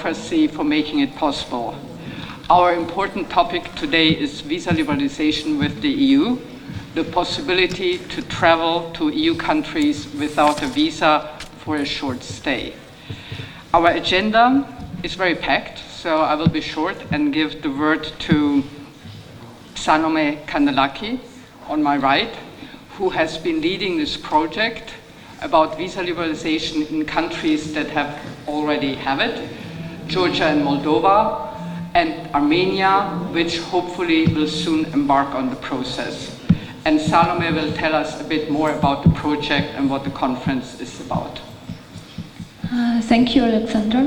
democracy for making it possible. Our important topic today is visa liberalization with the EU, the possibility to travel to EU countries without a visa for a short stay. Our agenda is very packed, so I will be short and give the word to Salome Kandelaki on my right, who has been leading this project about visa liberalization in countries that already have it, Georgia and Moldova, and Armenia, which hopefully will soon embark on the process. And Salome will tell us a bit more about the project and what the conference is about. Thank you, Alexandra.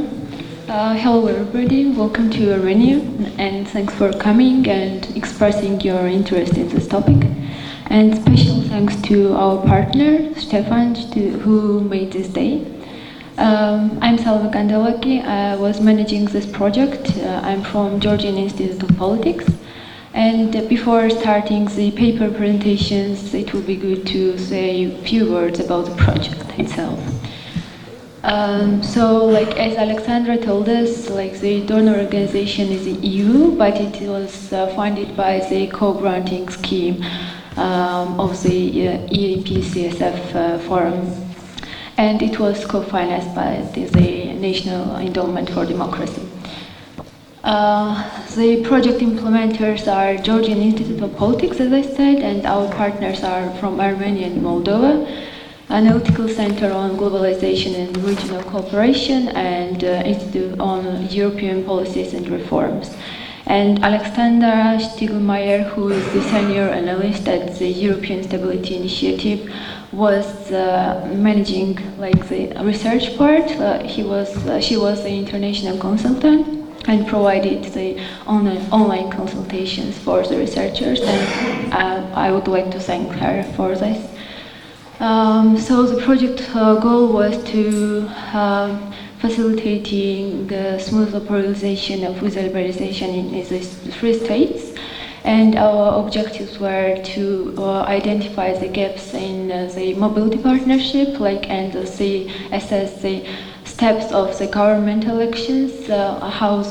Hello everybody, welcome to Armenia, and thanks for coming and expressing your interest in this topic. And special thanks to our partner, Stefan, who made this day. I'm Salome Kandelaki. I was managing this project. I'm from Georgian Institute of Politics. And before starting the paper presentations, it would be good to say a few words about the project itself. As Alexandra told us, the donor organization is the EU, but it was funded by the co-granting scheme of the EAP-CSF Forum, and it was co-financed by the National Endowment for Democracy. The project implementers are Georgian Institute of Politics, as I said, and our partners are from Armenia and Moldova, Analytical Center on Globalization and Regional Cooperation, and Institute on European Policies and Reforms. And Alexandra Stiegelmeier, who is the senior analyst at the European Stability Initiative, was managing the research part. She was the international consultant and provided the online consultations for the researchers, and I would like to thank her for this. So the project goal was to facilitating smooth liberalization of visa liberalization in these 3 states, and our objectives were to identify the gaps in the mobility partnership, and assess the steps of the governmental elections, how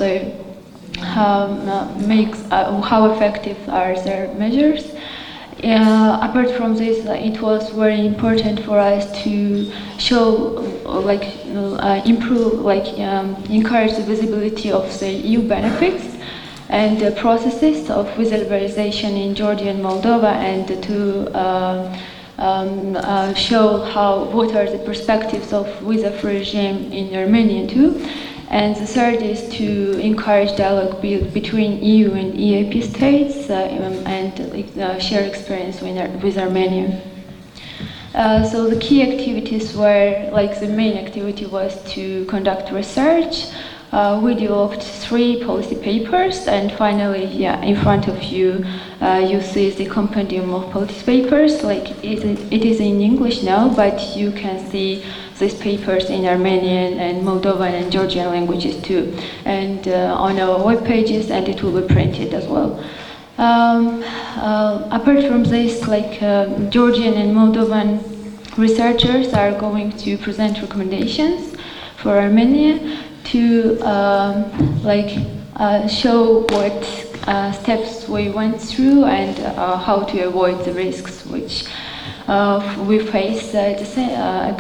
effective are their measures. Apart from this, it was very important for us to show, encourage the visibility of the EU benefits and the processes of visa liberalization in Georgia and Moldova, and to show what are the perspectives of visa-free regime in Armenia too. And the third is to encourage dialogue between EU and EAP states and share experience with Armenia. So the key activities were, the main activity was to conduct research. We developed 3 policy papers, and finally, in front of you, you see the compendium of policy papers. It is in English now, but you can see these papers in Armenian and Moldovan and Georgian languages too, and on our web pages, and it will be printed as well. Apart from this, Georgian and Moldovan researchers are going to present recommendations for Armenia to show what steps we went through and how to avoid the risks which we face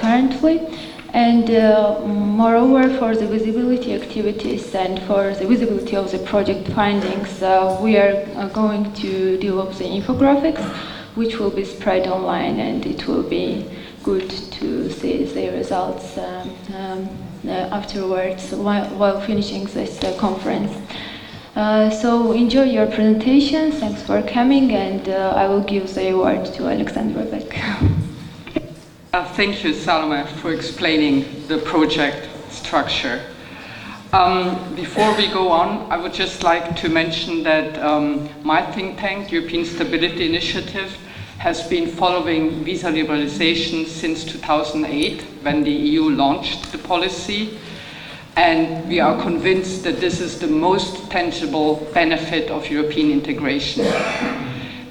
currently. And moreover, for the visibility activities and for the visibility of the project findings, we are going to develop the infographics, which will be spread online, and it will be good to see the results afterwards while finishing this conference. So enjoy your presentation. Thanks for coming, and I will give the word to Alexandra back. Thank you, Salome, for explaining the project structure. Before we go on, I would just like to mention that my think tank, European Stability Initiative, has been following visa liberalization since 2008, when the EU launched the policy. And we are convinced that this is the most tangible benefit of European integration.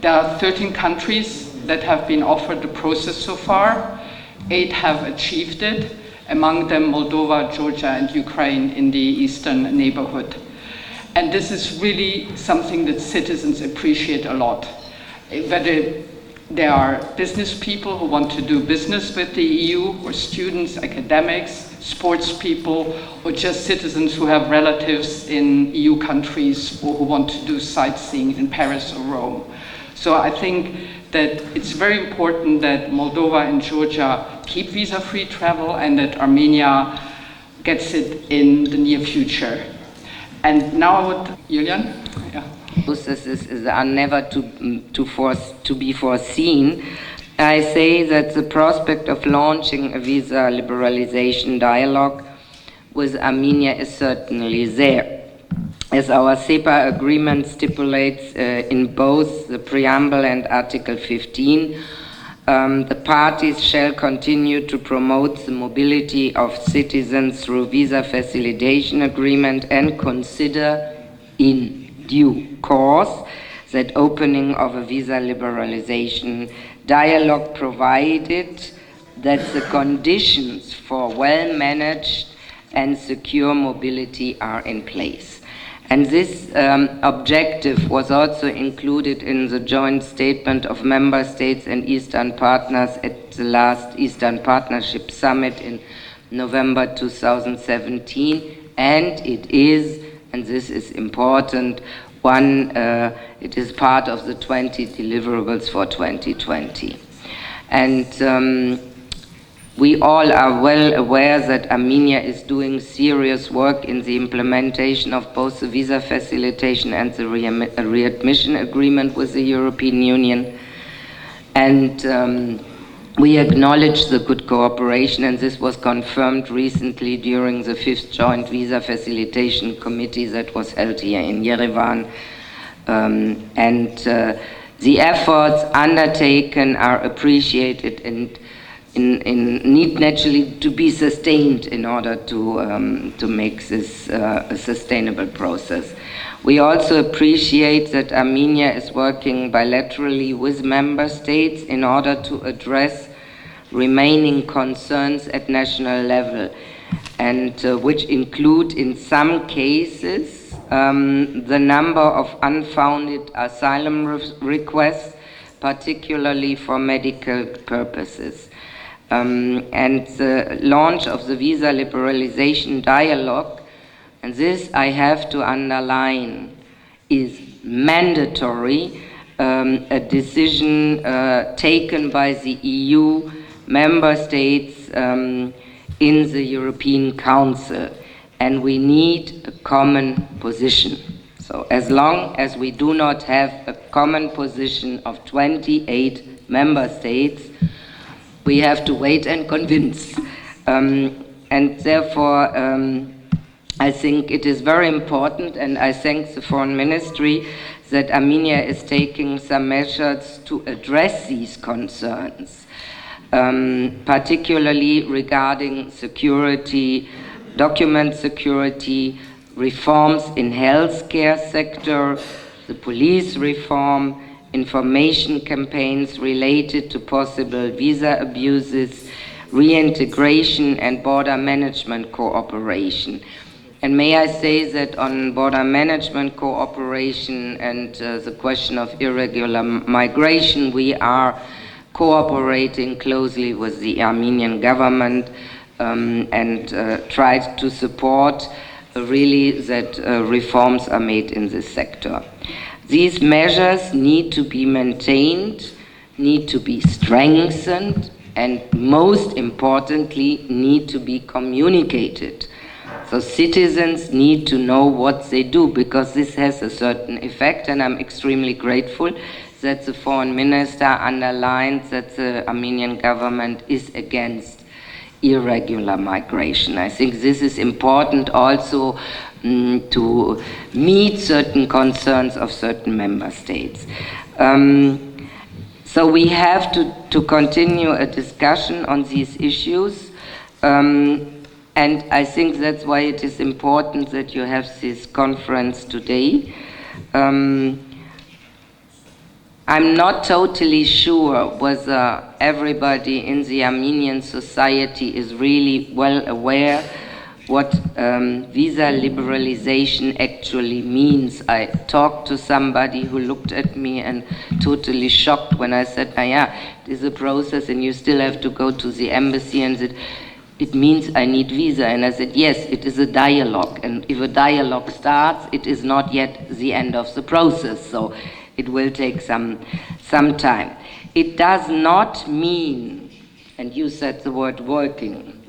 There are 13 countries that have been offered the process so far. 8 have achieved it, among them Moldova, Georgia, and Ukraine in the eastern neighborhood. And this is really something that citizens appreciate a lot. Whether there are business people who want to do business with the EU, or students, academics, sports people, or just citizens who have relatives in EU countries or who want to do sightseeing in Paris or Rome. So I think that it's very important that Moldova and Georgia keep visa-free travel and that Armenia gets it in the near future. And now I would, Julian? Yeah. Processes are never to be foreseen. I say that the prospect of launching a visa liberalization dialogue with Armenia is certainly there. As our SEPA agreement stipulates in both the preamble and Article 15, the parties shall continue to promote the mobility of citizens through visa facilitation agreement and consider in due course that opening of a visa liberalization dialogue, provided that the conditions for well-managed and secure mobility are in place. And this objective was also included in the joint statement of member states and Eastern partners at the last Eastern Partnership Summit in November 2017, and it is, and this is important, it is part of the 20 deliverables for 2020. And we all are well aware that Armenia is doing serious work in the implementation of both the visa facilitation and the readmission agreement with the European Union. And we acknowledge the good cooperation, and this was confirmed recently during the 5th Joint Visa Facilitation Committee that was held here in Yerevan. The efforts undertaken are appreciated and need naturally to be sustained in order to make this a sustainable process. We also appreciate that Armenia is working bilaterally with member states in order to address remaining concerns at national level, and which include in some cases the number of unfounded asylum requests, particularly for medical purposes. And the launch of the visa liberalization dialogue, and this I have to underline, is mandatory, a decision taken by the EU member states in the European Council, and we need a common position. So as long as we do not have a common position of 28 member states, we have to wait and convince. And therefore, I think it is very important, and I thank the Foreign Ministry that Armenia is taking some measures to address these concerns, particularly regarding security, document security, reforms in healthcare sector, the police reform, information campaigns related to possible visa abuses, reintegration and border management cooperation. And may I say that on border management cooperation and the question of irregular migration, we are cooperating closely with the Armenian government and try to support really that reforms are made in this sector. These measures need to be maintained, need to be strengthened, and most importantly, need to be communicated. So citizens need to know what they do, because this has a certain effect, and I'm extremely grateful that the foreign minister underlined that the Armenian government is against irregular migration. I think this is important also to meet certain concerns of certain member states. So we have to continue a discussion on these issues. And I think that's why it is important that you have this conference today. I'm not totally sure whether everybody in the Armenian society is really well aware what visa liberalization actually means. I talked to somebody who looked at me and totally shocked when I said, yeah, it is a process and you still have to go to the embassy, and said, it means I need visa. And I said, yes, it is a dialogue, and if a dialogue starts, it is not yet the end of the process, so it will take some time. It does not mean, and you said the word working,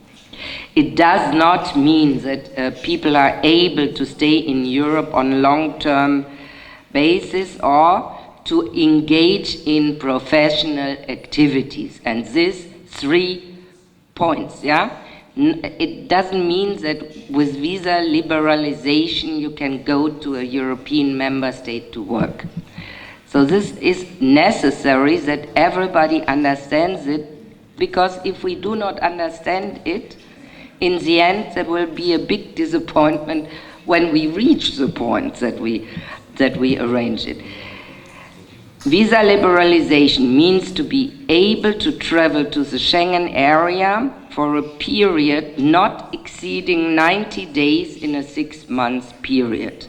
it does not mean that people are able to stay in Europe on a long-term basis or to engage in professional activities. And these 3 points, yeah? It doesn't mean that with visa liberalization you can go to a European member state to work. So this is necessary that everybody understands it, because if we do not understand it, in the end there will be a big disappointment when we reach the point that we arrange it. Visa liberalization means to be able to travel to the Schengen area for a period not exceeding 90 days in a 6-month period.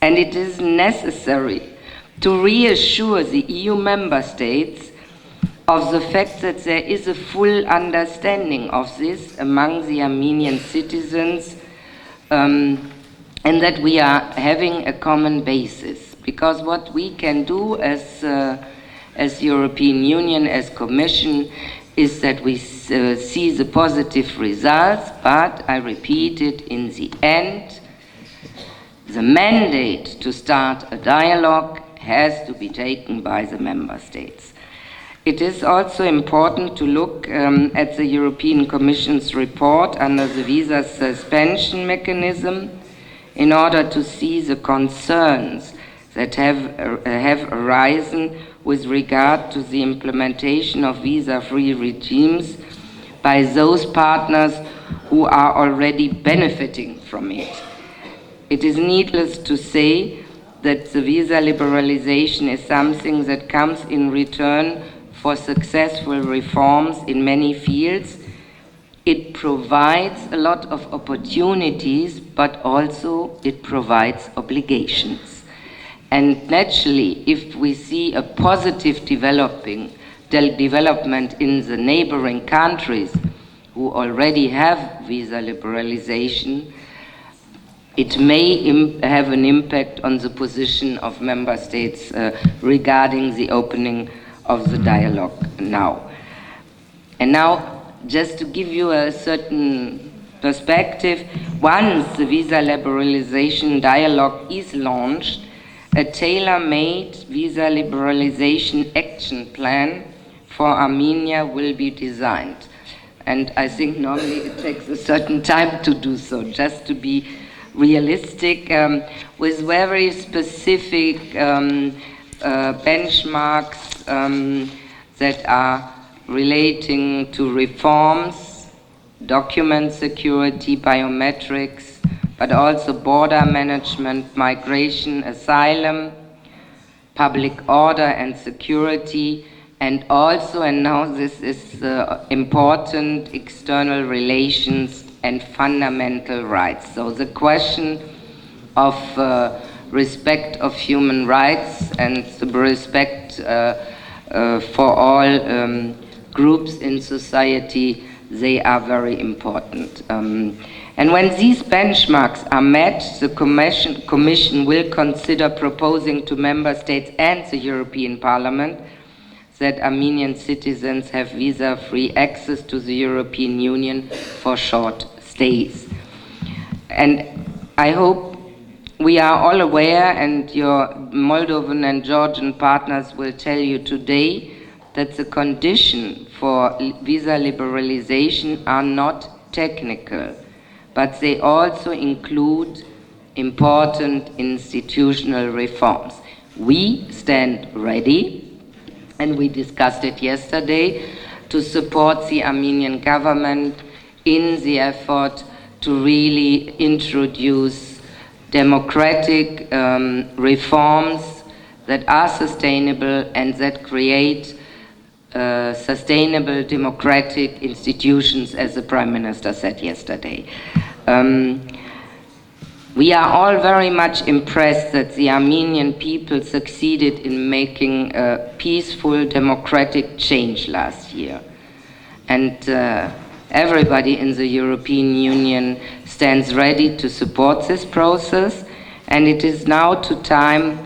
And it is necessary to reassure the EU member states of the fact that there is a full understanding of this among the Armenian citizens, and that we are having a common basis. Because what we can do as European Union, as Commission, is that we see the positive results, but I repeat it, in the end, the mandate to start a dialogue has to be taken by the member states. It is also important to look at the European Commission's report under the visa suspension mechanism in order to see the concerns that have arisen with regard to the implementation of visa-free regimes by those partners who are already benefiting from it. It is needless to say that the visa liberalization is something that comes in return for successful reforms in many fields. It provides a lot of opportunities, but also it provides obligations. And naturally, if we see a positive development in the neighboring countries who already have visa liberalization, it may have an impact on the position of member states regarding the opening of the dialogue now. And now, just to give you a certain perspective, once the visa liberalization dialogue is launched, a tailor-made visa liberalization action plan for Armenia will be designed. And I think normally it takes a certain time to do so, just to be realistic, with very specific benchmarks that are relating to reforms, document security, biometrics, but also border management, migration, asylum, public order and security, and also, and now this is important, external relations and fundamental rights. So the question of respect of human rights and the respect for all groups in society, they are very important. And when these benchmarks are met, the Commission will consider proposing to Member States and the European Parliament that Armenian citizens have visa-free access to the European Union for short stays. And I hope we are all aware, and your Moldovan and Georgian partners will tell you today, that the condition for visa liberalization are not technical, but they also include important institutional reforms. We stand ready, and we discussed it yesterday, to support the Armenian government in the effort to really introduce democratic reforms that are sustainable and that create sustainable democratic institutions, as the Prime Minister said yesterday. We are all very much impressed that the Armenian people succeeded in making a peaceful democratic change last year. And everybody in the European Union stands ready to support this process, and it is now time,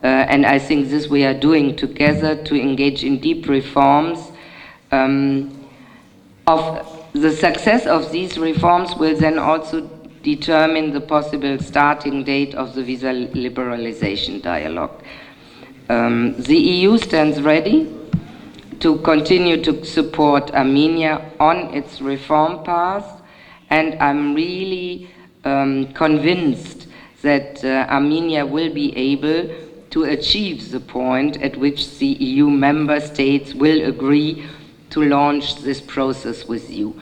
and I think this we are doing together, to engage in deep reforms. Of the success of these reforms will then also determine the possible starting date of the visa liberalization dialogue. The EU stands ready to continue to support Armenia on its reform path, and I'm really convinced that Armenia will be able to achieve the point at which the EU member states will agree to launch this process with you.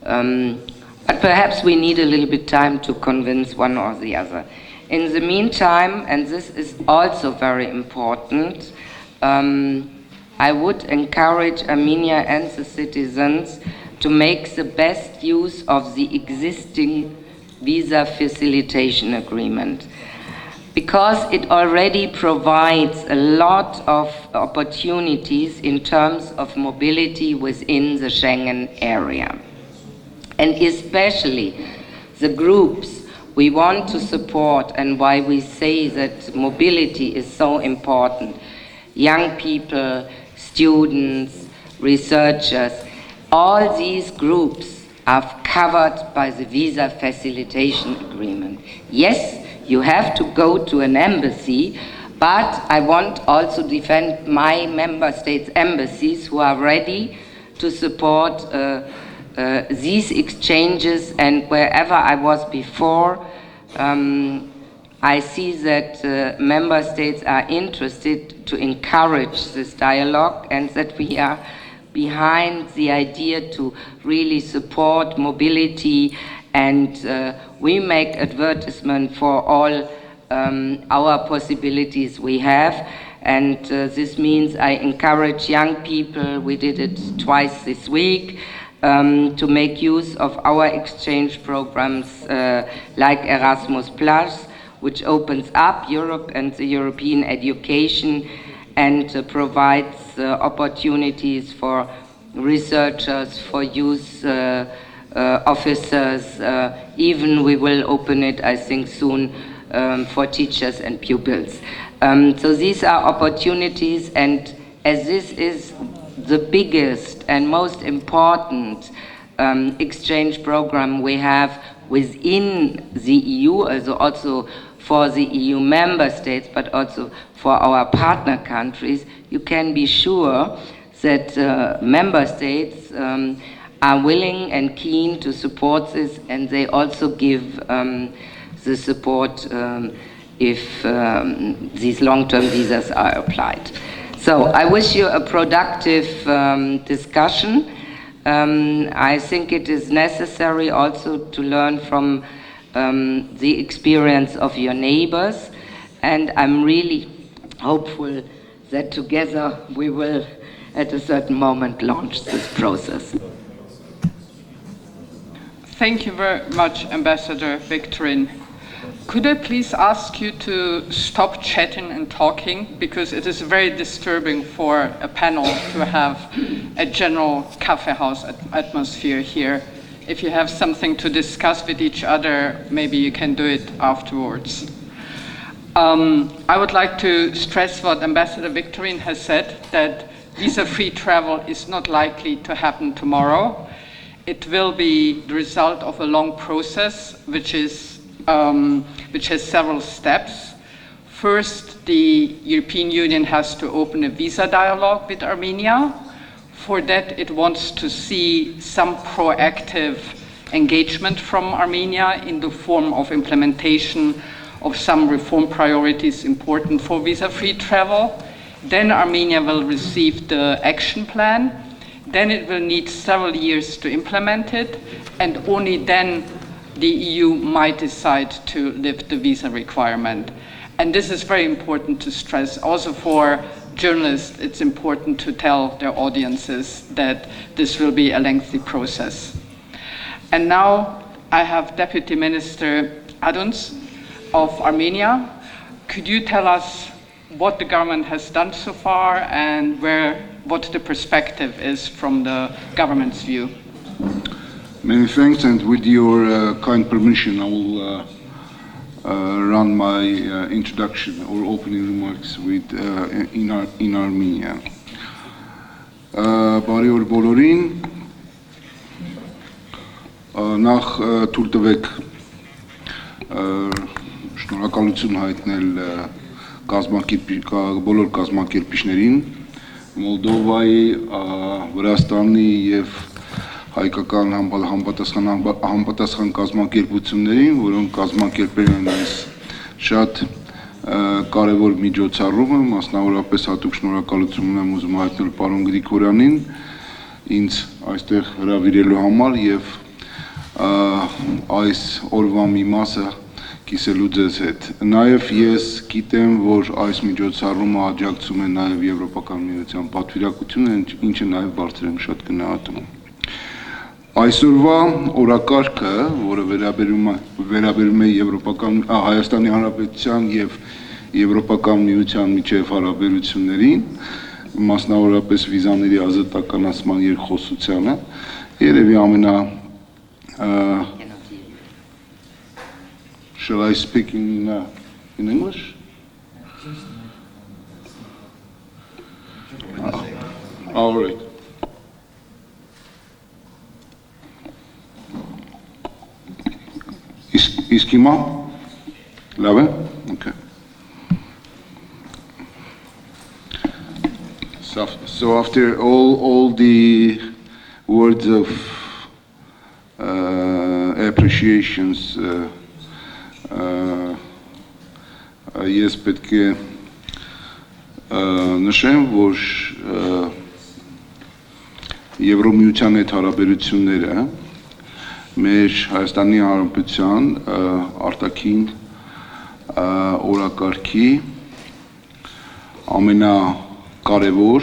But perhaps we need a little bit time to convince one or the other. In the meantime, and this is also very important, I would encourage Armenia and the citizens to make the best use of the existing visa facilitation agreement, because it already provides a lot of opportunities in terms of mobility within the Schengen area. And especially the groups we want to support, and why we say that mobility is so important: young people, students, researchers. All these groups are covered by the visa facilitation agreement. Yes, you have to go to an embassy, but I want also defend my member states' embassies who are ready to support these exchanges. And wherever I was before, I see that member states are interested to encourage this dialogue, and that we are behind the idea to really support mobility, and we make advertisement for all our possibilities we have. And this means I encourage young people, we did it twice this week, to make use of our exchange programs like Erasmus+, which opens up Europe and the European education, and provides opportunities for researchers, for youth officers. Even we will open it, I think, soon for teachers and pupils. So these are opportunities, and as this is the biggest and most important exchange program we have within the EU, also for the EU member states, but also for our partner countries, you can be sure that member states are willing and keen to support this, and they also give the support if these long-term visas are applied. So I wish you a productive discussion. I think it is necessary also to learn from the experience of your neighbors, and I'm really hopeful that together we will at a certain moment launch this process. Thank you very much, Ambassador Victorin. Could I please ask you to stop chatting and talking, because it is very disturbing for a panel to have a general cafe house atmosphere here. If you have something to discuss with each other, maybe you can do it afterwards. I would like to stress what Ambassador Victorin has said, that visa-free travel is not likely to happen tomorrow. It will be the result of a long process, which has several steps. First, the European Union has to open a visa dialogue with Armenia. For that, it wants to see some proactive engagement from Armenia in the form of implementation of some reform priorities important for visa-free travel. Then Armenia will receive the action plan. Then it will need several years to implement it, and only then the EU might decide to lift the visa requirement. And this is very important to stress. Also for journalists, it's important to tell their audiences that this will be a lengthy process. And now I have Deputy Minister Aduns of Armenia. Could you tell us what the government has done so far and what the perspective is from the government's view? Many thanks, and with your kind permission, I will run my introduction or opening remarks in Armenian. Բարի օր բոլորին, նախ թույլ տվեք շնորհակալություն հայտնել բոլոր կազմակերպիչներին, Մոլդովայի, Վրաստանի եւ հայկական համապատասխան կազմակերպություններին, որոնք կազմակերպել են այս շատ կարևոր միջոցառումը, մասնավորապես հատուկ շնորհակալություն ունեմ ուզում հայտնել պարոն Գրիգորյանին ինձ այստեղ հրավիրելու համար եւ այս օրվա մի մասը կիսելու ձեզ հետ։ Նաեւ ես գիտեմ, որ այս միջոցառումը աջակցում է նաեւ Եվրոպական միության պատվիրակությունը, ինչը նաեւ բարձր եմ շատ գնահատում։ Այսօրվա օրակարգը, որը վերաբերում է Հայաստանի Հանրապետության եւ Եվրոպական միության միջև հարաբերություններին, մասնավորապես վիզաների ազատականացման երկխոսությանը, երևի Shall I speak in English? All right. Իսկ հիմա լավ է? Okay. So after all the words of appreciations, ես պետք է նշեմ, որ Եվրոմիության հետ հարաբերությունները մեր Հայաստանի Հանրապետության արտաքին օրակարգի ամենակարևոր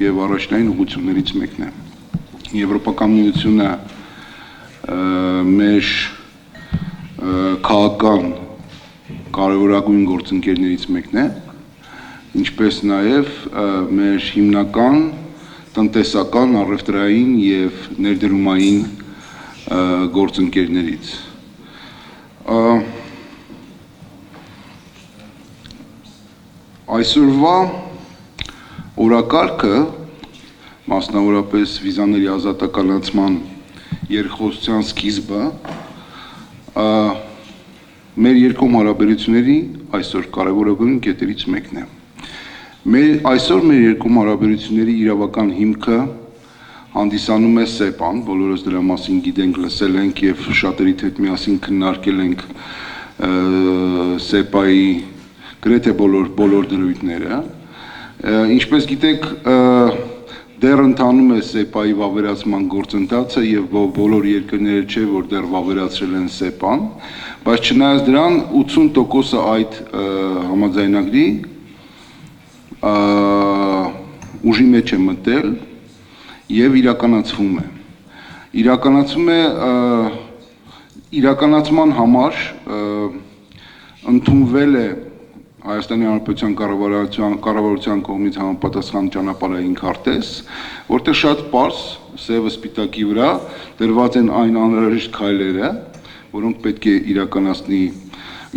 եւ առաջնային ուղղություններից մեկն է։ Եվրոպական միությունը մեր քաղաքական կարևորագույն գործընկերներից մեկն է, ինչպես նաև մեր հիմնական տնտեսական, առևտրային եւ ներդրումային գործընկերներից։ Այսօրվա օրակարգը, մասնավորապես վիզաների ազատականացման երկխոսության սկիզբը, մեր երկկողմ հարաբերությունների այսօր կարևորագույն կետերից մեկն է։ Այսօր մեր երկկողմ հարաբերությունների իրավական հիմքը հանդիսանում է ՍԵՊԱ-ն, բոլորս դրա մասին գիտենք, լսել ենք եւ շատերիդ հետ միասին քննարկել ենք ՍԵՊԱ-ի գրեթե բոլոր դրույթները։ Ինչպես գիտեք, դեռ ընթանում է ՍԵՊԱ-ի վավերացման գործընթացը եւ բոլոր երկրները չէ, որ դեռ վավերացրել են ՍԵՊԱ-ն, բայց չնայած դրան 80%-ը այդ համաձայնագրի ուժի մեջ է մտել եւ իրականացվում է։ Իրականացման համար ընդունվել է Հայաստանի Հանրապետության կառավարության կողմից համապատասխան ճանապարհային քարտեզ, որտեղ շատ պարզ սևը սպիտակի վրա դրված են այն անհրաժեշտ քայլերը, որոնք պետք է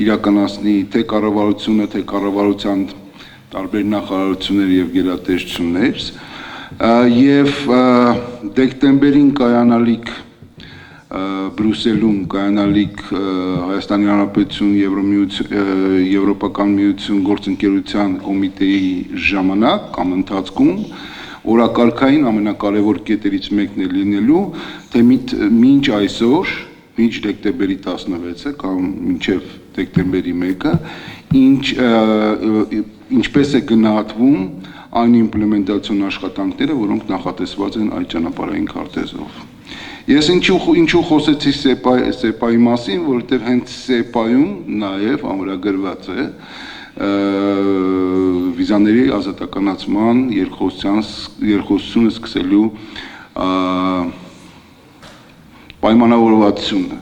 իրականացնի թե կառավարությունը, թե կառավարության տարբեր նախարարություններ եւ գերատեսչություններ, եւ դեկտեմբերին կայանալիք Բրյուսելում կայանալիք Հայաստանի Հանրապետություն Եվրոպական միություն գործընկերության կոմիտեի ժամանակ կամ ընթացքում օրակարգային ամենակարևոր կետերից մեկն է լինելու, թե մինչ այսօր, մինչ դեկտեմբերի 16-ը կամ մինչև դեկտեմբերի 1-ը, ինչպես է գնահատվում այն իմպլեմենտացիոն աշխատանքները, որոնք նախատեսված են այդ ճանապարհային քարտեզով։ Ես ինչու խոսեցի սեպայի մասին, որովհետև հենց սեպայում նաև ամրագրված է վիզաների ազատականացման երկխոսությունը սկսելու պայմանավորվածությունը։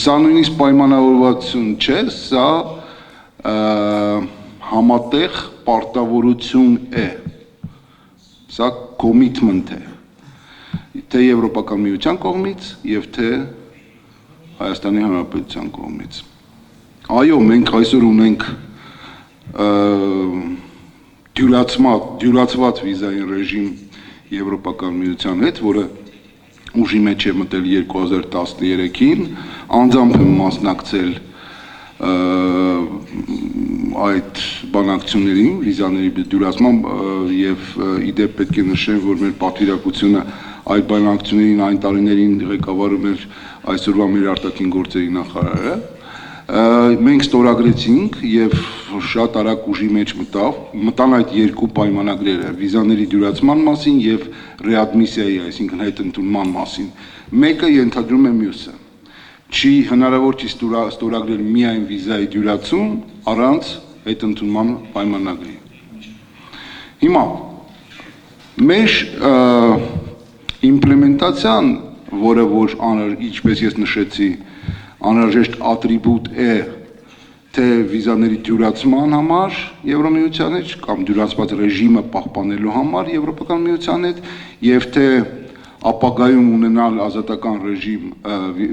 Սա նույնիսկ պայմանավորվածություն չէ, սա համատեղ պարտավորություն է, սա commitment է, թե Եվրոպական միության կողմից և թե Հայաստանի Հանրապետության կողմից։ Այո, մենք այսօր ունենք դյուրացված վիզային ռեժիմ Եվրոպական միության հետ, որը ուժի մեջ է մտել 2013-ին, անձամբ եմ մասնակցել այդ բանակցություններին, վիզաների դյուրացման և իդեպ պետք է նշեմ, որ մեր պատվիրակությունը այդ բանակցություններին այն տարիներին ղեկավարում էր այսօրվա մեր արտաքին գործերի նախարարը, մենք ստորագրեցինք և շատ արագ ուժի մեջ մտան այդ երկու պայմանագրերը, վիզաների դյուրացման մասին և ռեադմիսիայի, այսինքն հետընդունման մասին, մեկը ենթադրում է մյուսը, չի հնարավոր չի ստորագրել միայն վիզայի դյուրացում առանց հետընդունման պայմանագրի։ Հիմա, մեր իմպլեմենտացիան, որը որ ինչպես ես նշեցի, անհրաժեշտ ատրիբուտ է թե վիզաների դյուրացման համար Եվրամիության հետ կամ դյուրացված ռեժիմը պահպանելու համար Եվրոպական միության հետ և թե ապագայում ունենալ ազատական ռեժիմ,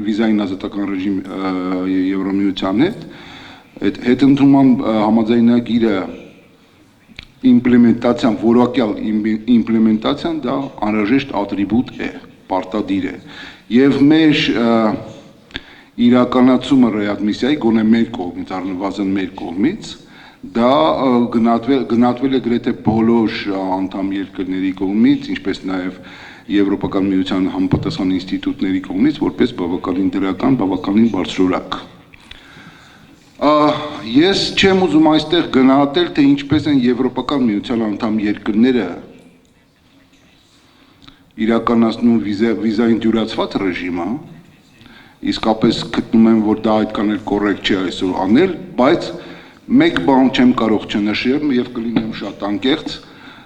վիզային ազատական ռեժիմ Եվրամիության հետ, հետընդունման համաձայնագիրը իմպլեմենտացիան, որակյալ իմպլեմենտացիան դա անհրաժեշտ ատրիբուտ է, պարտադիր է և մեր իրականացումը ռեադմիսիայի, գոնե մեր կողմից, առնվազն մեր կողմից, դա գնահատվել է գրեթե բոլոր անդամ երկրների կողմից, ինչպես նաև Եվրոպական միության համապատասխան ինստիտուտների կողմից, որպես բավականին դրական, բավականին բարձրորակ։ Ես չեմ ուզում այստեղ գնահատել, թե ինչպես են Եվրոպական միության անդամ երկրները իրականացնում վիզային դյուրացված ռեժիմը, իսկապես գտնում եմ, որ դա այդքան էլ կոռեկտ չի այսօր անել, բայց մեկ բան չեմ կարող չնշել և կլինեմ շատ անկեղծ,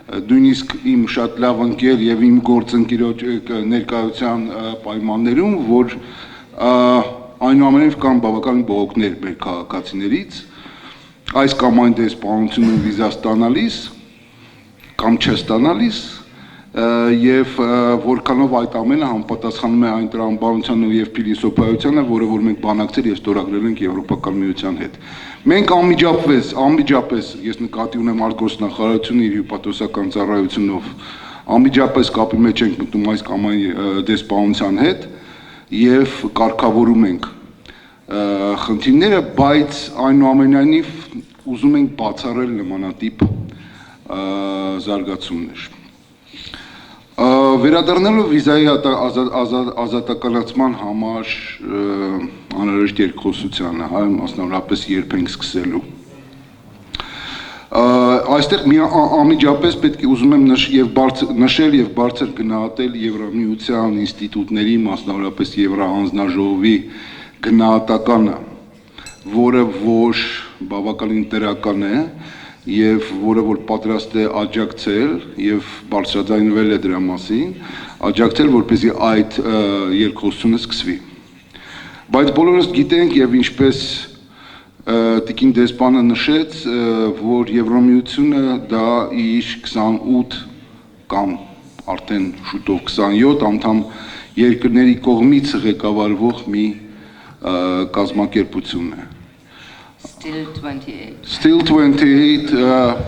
նույնիսկ իմ շատ լավ ընկեր և իմ գործընկերոջ ներկայության պայմաններում, որ այնուամենայնիվ կան բավականին բողոքներ մեր քաղաքացիներից, այս կամ այն դեսպանությունում վիզա ստանալիս կամ չստանալիս և որքանով այդ ամենը համապատասխանում է այն տրամաբանությանը և փիլիսոփայությանը, որը որ մենք բանակցել և ստորագրել ենք Եվրոպական միության հետ։ Մենք անմիջապես, ես նկատի ունեմ արտգործնախարարությունը իր հյուպատոսական ծառայությունով, անմիջապես կապի մեջ ենք մտնում այս կամ այն դեսպանության հետ և կարգավորում ենք խնդիրները, բայց այնուամենայնիվ ուզում ենք բացառել նմանատիպ զարգացումներ։ Վերադառնալով վիզայի ազատականացման համար անհրաժեշտ երկխոսությանը, մասնավորապես երբ ենք սկսելու։ Այստեղ անմիջապես պետք է ուզում եմ նշել և բարձր գնահատել Եվրամիության ինստիտուտների, մասնավորապես Եվրահանձնաժողովի գնահատականը, որը որ բավականին դրական է և որը որ պատրաստ է աջակցել և բարձրաձայնվել է դրա մասին, աջակցել, որպեսզի այդ երկխոսությունը սկսվի։ Բայց բոլորս գիտենք և ինչպես տիկին դեսպանը նշեց, որ Եվրամիությունը դա իր 28 կամ արդեն շուտով 27 անդամ երկրների կողմից ղեկավարվող մի կազմակերպություն է։ Still 28,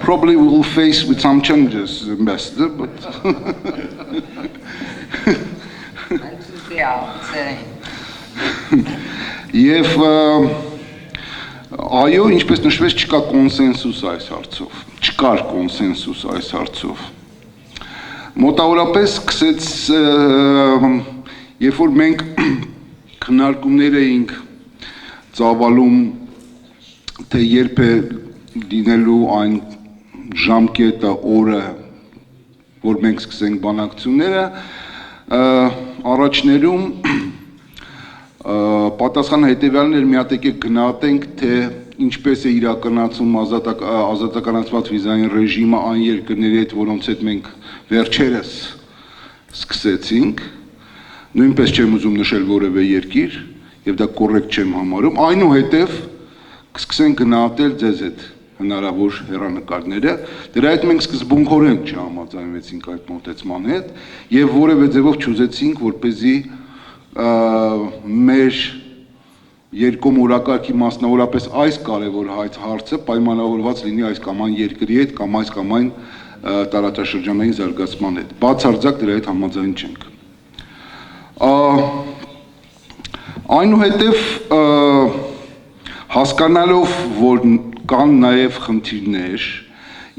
probably will face with some changes, Ambassador, but... Եվ այո, ինչպես նշվեց, չկա կոնսենսուս այս հարցով, չկար կոնսենսուս այս հարցով։ Մոտավորապես սկսեց, երբ որ մենք քննարկումներ էինք ծավալում, թե երբ է լինելու այն ժամկետը, օրը, որ մենք սկսենք բանակցությունները, առաջներում պատասխանը հետևյալն էր, մի հատ եկեք գնահատենք, թե ինչպես է իրականացում ազատականացված վիզային ռեժիմը այն երկրների հետ, որոնց հետ մենք վերջերս սկսեցինք, նույնպես չեմ ուզում նշել որևէ երկիր, եւ դա կոռեկտ չեմ համարում, այնուհետև կսկսենք գնահատել ձեզ հետ հնարավոր հեռանկարները, դրա հետ մենք սկզբունքորեն չհամաձայնվեցինք այդ մոտեցման հետ եւ որևէ ձևով չուզեցինք, որպեսզի մեր երկկողմ օրակարգի մասնավորապես այս կարևոր հարցը պայմանավորված լինի այս կամ այն երկրի հետ կամ այս կամ այն տարածաշրջանային զարգացման հետ։ Բացարձակ դրա հետ համաձայն չենք։ Այնուհետև հասկանալով, որ կան նաև խնդիրներ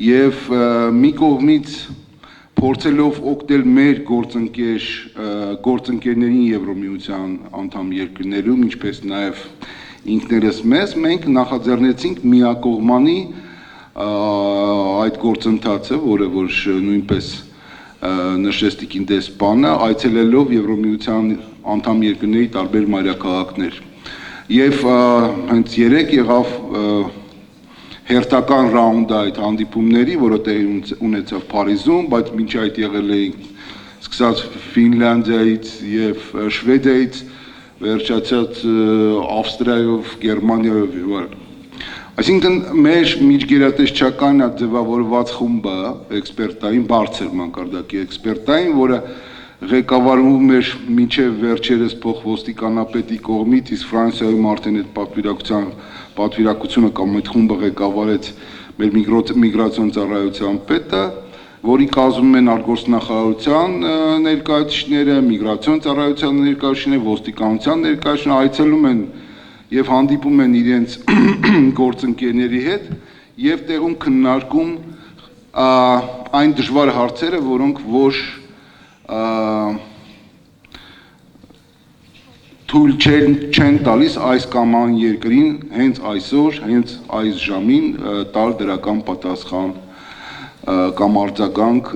եւ մի կողմից փորձելով օգնել մեր գործընկերներին Եվրոմիության անդամ երկրներում, ինչպես նաև ինքներս մեզ, մենք նախաձեռնեցինք միակողմանի այդ գործընթացը, որը որ նույնպես նշեց տիկին դեսպանը, այցելելով Եվրոմիության անդամ երկրների տարբեր մայրաքաղաքներ։ Եվ հենց երեք եղավ հերթական ռաունդը այդ հանդիպումների, որը տեղի ունեցավ Փարիզում, բայց մինչ այդ եղել էին սկսած Ֆինլանդիայից եւ Շվեդիայից, վերջացած Ավստրիայով, Գերմանիայով եւ այլն։ Այսինքն մեր միջգերատեսչական ձևավորված խումբը էքսպերտային բարձր մակարդակի էքսպերտային, որը ղեկավարվում էր մինչև վերջերս փոխոստիկանապետի կողմից, իսկ Ֆրանսիայում արդեն այդ պատվիրակությունը կամ այդ խումբը ղեկավարեց մեր միգրացիոն ծառայության պետը, որի կազմում են արտգործնախարարության ներկայացուցիչները, միգրացիոն ծառայության ներկայացուցիչները, ոստիկանության ներկայացուցիչները այցելում են եւ հանդիպում են իրենց գործընկերների հետ եւ տեղում քննարկում այն դժվար հարցերը, որոնք ոչ թույլ չեն տալիս այս կամ այն երկրին հենց այսօր, հենց այս ժամին տալ դրական պատասխան կամ արձագանք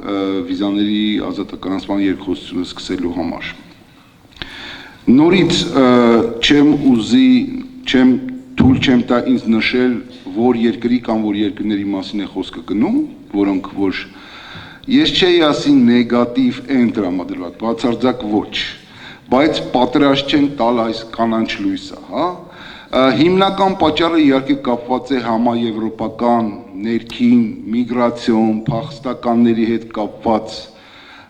վիզաների ազատականացման երկխոսությունը սկսելու համար։ Նորից թույլ չեմ տա ինձ նշել, որ երկրի կամ որ երկրների մասին է խոսքը գնում, որոնք որ ես չէի ասի նեգատիվ են տրամադրված, բացարձակ ոչ, բայց պատրաստ չեն տալ այս կանաչ լույսը, հա։ Հիմնական պատճառը իհարկե կապված է համաեվրոպական ներքին միգրացիոն փախստականների հետ կապված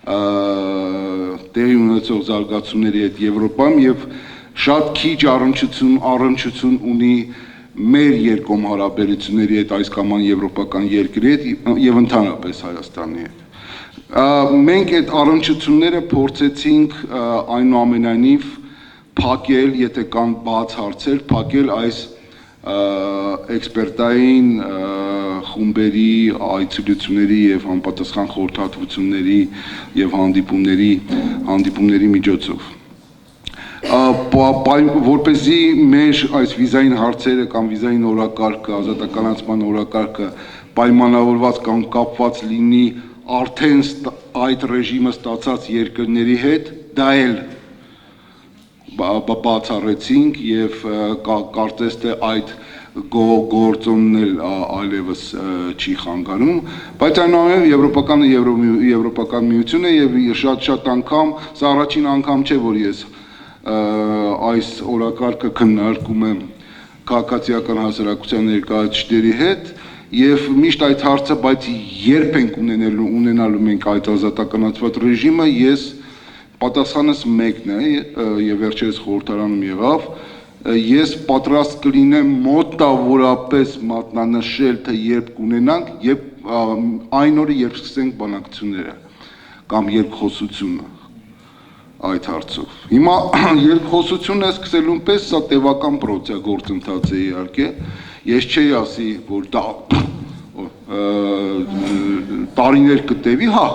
տեղի ունեցող զարգացումների հետ Եվրոպայում եւ շատ քիչ առնչություն ունի մեր երկկողմ հարաբերությունների հետ այս կամ այն եվրոպական երկրի հետ եւ ընդհանրապես Հայաստանի հետ։ Մենք այդ առնչությունները փորձեցինք այնուամենայնիվ փակել, եթե կան բաց հարցեր, փակել այս էքսպերտային խումբերի այցելությունների եւ համապատասխան խորհրդատվությունների եւ հանդիպումների միջոցով։ Որպեսզի մեր այս վիզային հարցերը կամ վիզային օրակարգը, ազատականացման օրակարգը պայմանավորված կամ կապված լինի արդեն այդ ռեժիմը ստացած երկրների հետ, դա էլ բացառեցինք եւ կարծես թե այդ գործոնն էլ այլևս չի խանգարում, բայց այնուամենայնիվ Եվրոպական միությունը եւ շատ անգամ, սա առաջին անգամ չէ, որ ես այս օրակարգը քննարկում եմ քաղաքացիական հասարակության ներկայացուցիչների հետ եւ միշտ այդ հարցը, բայց երբ ենք ունենալու մենք այդ ազատականացված ռեժիմը, ես պատասխանս մեկն է եւ վերջերս խորհրդարանում եղավ, ես պատրաստ կլինեմ մոտավորապես մատնանշել, թե երբ կունենանք եւ այն օրը, երբ սկսենք բանակցությունները կամ երկխոսությունը այդ հարցով։ Հիմա երկխոսությունը սկսելուն պես սա տևական գործընթաց է իհարկե, ես չէի ասի, որ դա տարիներ կտևի, հա,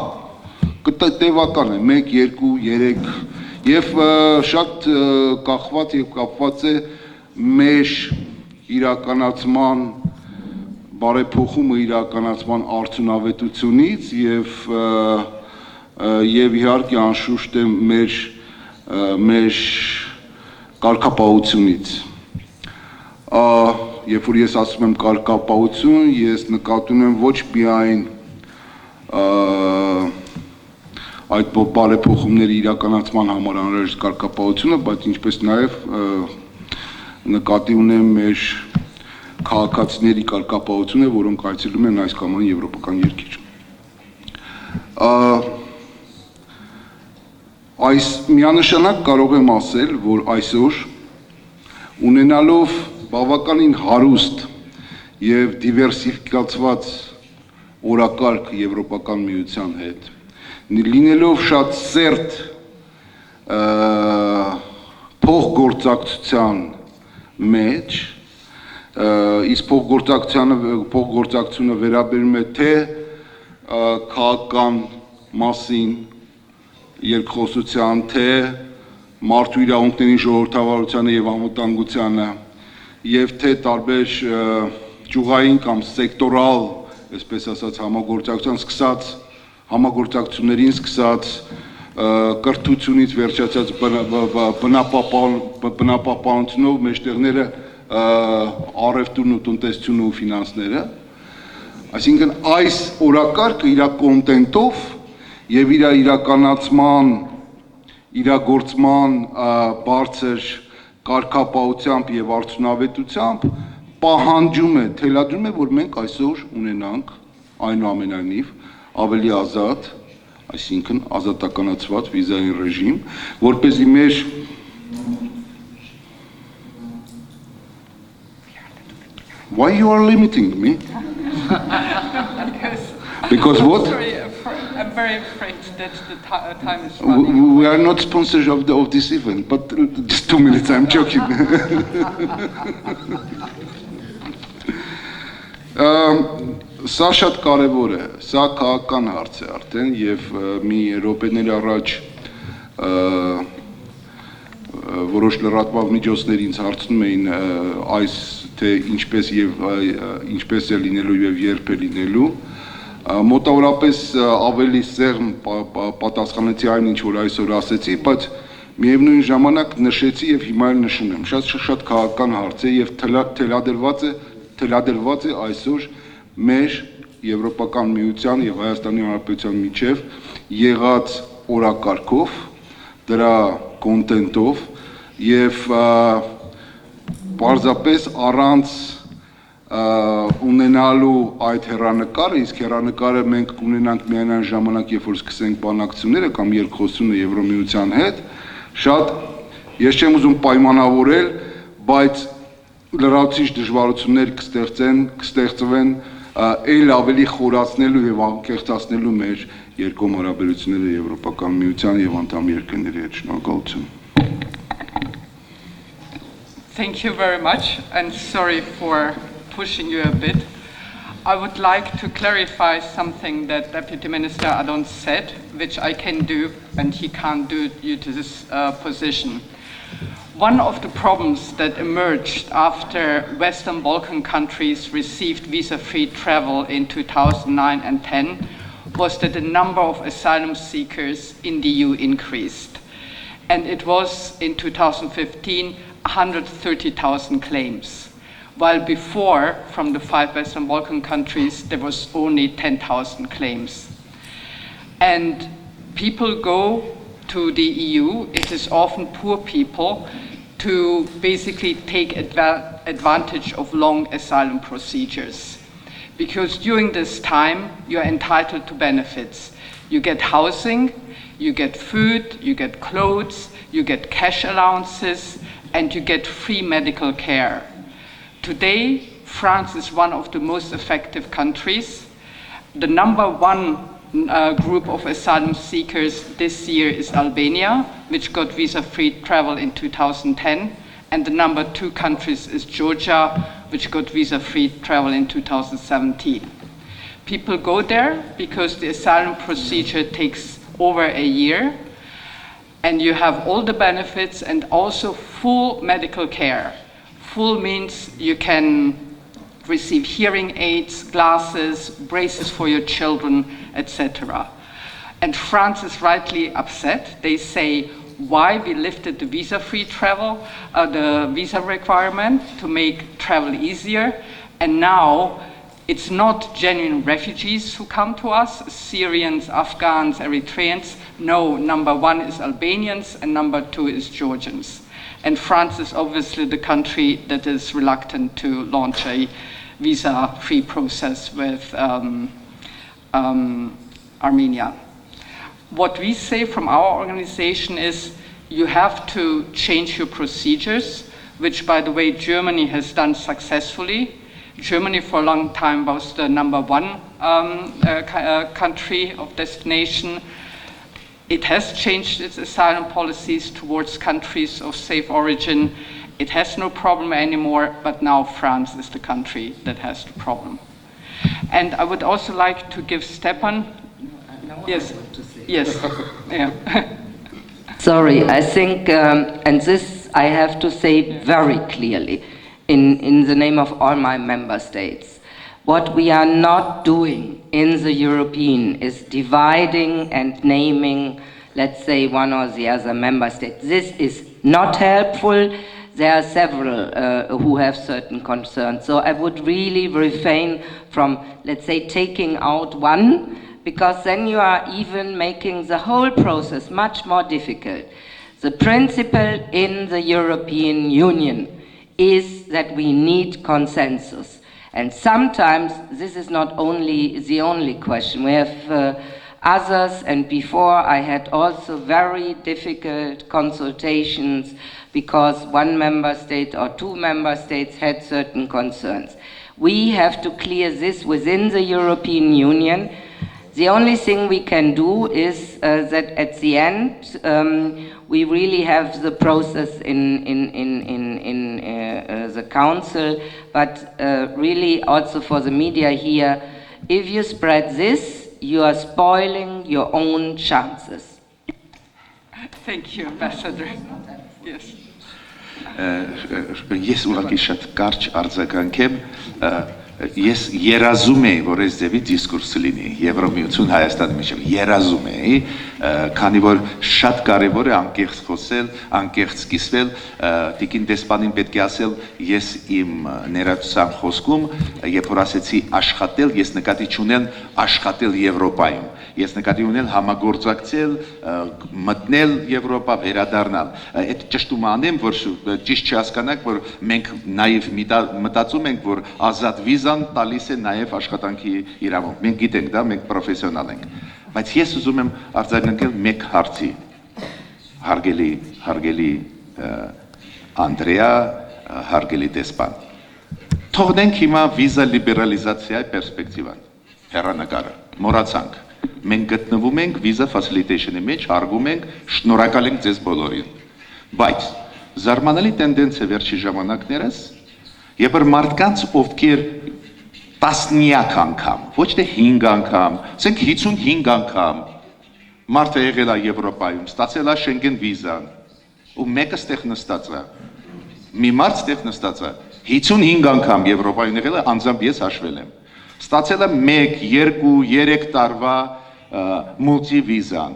տևական է, 1, 2, 3 եւ շատ կախված եւ կապված է մեր իրականացման բարեփոխումը իրականացման արդյունավետությունից եւ իհարկե անշուշտ է մեր մեր կարգապահությունից։ Երբ որ ես ասում եմ կարգապահություն, ես նկատում եմ ոչ միայն այդ բարեփոխումների իրականացման համար անհրաժեշտ կարգապահությունը, բայց ինչպես նաև նկատի ունեմ մեր քաղաքացիների կարգապահությունը, որոնք այցելում են այս կամ այն եվրոպական երկիր։ Այս միանշանակ կարող եմ ասել, որ այսօր ունենալով բավականին հարուստ եւ դիվերսիֆիկացված օրակարգ Եվրոպական միության հետ, լինելով շատ սերտ փոխգործակցության մեջ, իսկ փոխգործակցությունը վերաբերում է թե քաղաքական մասին երկխոսության, թե մարդու իրավունքների ժողովրդավարությանը եւ անվտանգությանը, եւ թե տարբեր ճյուղային կամ սեկտորալ, այսպես ասած, համագործակցություններին սկսած կրթությունից վերջացած բնապահպանությունով մեջտեղները առևտուրն ու տնտեսությունն ու ֆինանսները, այսինքն այս օրակարգը իր կոնտենտով եւ իր իրականացման, իրագործման բարձր կարգապահությամբ եւ արդյունավետությամբ պահանջում է, թելադրում է, որ մենք այսօր ունենանք այնուամենայնիվ ավելի ազատ, այսինքն ազատականացված վիզային ռեժիմ, որպեսզի մեր Why you are limiting me? Because what? I'm very afraid that the time is running. We are not sponsors of this event, but just 2 minutes, I'm joking. Սա շատ կարևոր է, սա քաղաքական հարց է արդեն եւ մի րոպեներ առաջ որոշ լրատվող միջոցներ ինձ հարցնում էին այս թե ինչպես է լինելու եւ երբ է լինելու, մոտավորապես ավելի սեղմ պատասխանեցի այն ինչ որ այսօր ասեցի, բայց միևնույն ժամանակ նշեցի եւ հիմա էլ նշում եմ, շատ քաղաքական հարց է եւ թելադրված է այսօր մեր Եվրոպական միության եւ Հայաստանի Հանրապետության միջև եղած օրակարգով, դրա կոնտենտով եւ պարզապես առանց ունենալու այդ հեռանկարը, իսկ հեռանկարը մենք կունենանք միայն այն ժամանակ, երբ որ սկսենք բանակցությունները կամ երկխոսությունը Եվրոմիության հետ, շատ ես չեմ ուզում պայմանավորել, բայց լրացուցիչ դժվարություններ կստեղծվեն այլ ավելի խորացնելու եւ անկեղծացնելու մեր երկկողմ հարաբերությունները Եվրոպական միության եւ անդամ երկրների հետ։ Շնորհակալություն։ Thank you very much, and sorry for pushing you a bit. I would like to clarify something that Deputy Minister Adon said, which I can do, and he can't do due to this position. One of the problems that emerged after Western Balkan countries received visa-free travel in 2009 and 10 was that the number of asylum seekers in the EU increased. And it was, in 2015, 130,000 claims, while before, from the 5 Western Balkan countries, there was only 10,000 claims. And people go to the EU, it is often poor people, to basically take advantage of long asylum procedures. Because during this time, you're entitled to benefits. You get housing, you get food, you get clothes, you get cash allowances, and you get free medical care. Today, France is one of the most effective countries. The number one group of asylum seekers this year is Albania, which got visa-free travel in 2010, and the number 2 countries is Georgia, which got visa-free travel in 2017. People go there because the asylum procedure takes over a year, and you have all the benefits and also full medical care. Full means you can receive hearing aids, glasses, braces for your children, etc. And France is rightly upset. They say, why we lifted the visa-free travel, the visa requirement to make travel easier. And now it's not genuine refugees who come to us, Syrians, Afghans, Eritreans. No, number one is Albanians and number two is Georgians. And France is obviously the country that is reluctant to launch a visa-free process with Armenia. What we say from our organization is you have to change your procedures, which, by the way, Germany has done successfully. Germany for a long time was the number one country of destination. It has changed its asylum policies towards countries of safe origin. It has no problem anymore, but now France is the country that has the problem. And I would also like to give Stepan. Yes, yes, yeah. Sorry, I think, and this I have to say very clearly, in the name of all my member states. What we are not doing in the European is dividing and naming, let's say, one or the other member state. This is not helpful. There are several who have certain concerns. So I would really refrain from, let's say, taking out one, because then you are even making the whole process much more difficult. The principle in the European Union is that we need consensus. And sometimes this is not only the only question. We have others, and before I had also very difficult consultations because one member state or two member states had certain concerns. We have to clear this within the European Union. The only thing we can do is that at the end we really have the process in the council, but really also for the media here, if you spread this, you are spoiling your own chances. Thank you, Ambassador. Yes. Ես ուղղակի շատ կարճ արձագանքեմ, ես երազում եի, որ այս ձևի դիսկուրսը լինի Եվրամիություն Հայաստանի միջև, երազում եի, քանի որ շատ կարևոր է անկեղծ խոսել, անկեղծ կիսվել, տիկին դեսպանին պետք է ասել, ես իմ ներածության խոսքում, երբ որ ասեցի աշխատել, ես նկատի չունեմ աշխատել Եվրոպայում, ես նկատի ունել համագործակցել, մտնել Եվրոպա, վերադառնալ, այդ ճշտում անեմ, որ ճիշտ չհասկանաք, որ մենք նաև մտածում ենք, որ ազատ վիզան տալիս է նաև աշխատանքի իրավունք, մենք գիտենք դա, մենք պրոֆեսիոնալ ենք, բայց ես ուզում եմ արձագանքել մեկ հարցի, հարգելի Անդրեա, հարգելի դեսպան, թողնենք հիմա վիզա լիբերալիզացիայի պերսպեկտիվան, հեռանկարը, մոռացանք, մենք գտնվում ենք վիզա ֆասիլիտեյշնի մեջ, հարգում ենք, շնորհակալ ենք ձեզ բոլորին, բայց զարմանալի տենդենս է վերջի ժամանակներս, երբ որ մարդկանց ովքեր տասնյակ անգամ, ոչ թե 5 անգամ, ասենք 55 անգամ մարդը եղել է Եվրոպայում, ստացել է Շենգեն վիզան, ու մեկը ստեղ նստած է, մի մարդ ստեղ նստած է, 55 անգամ Եվրոպայում եղել է, անձամբ ես հաշվել եմ, ստացել է 1, 2, 3 տարվա մուլտի վիզան,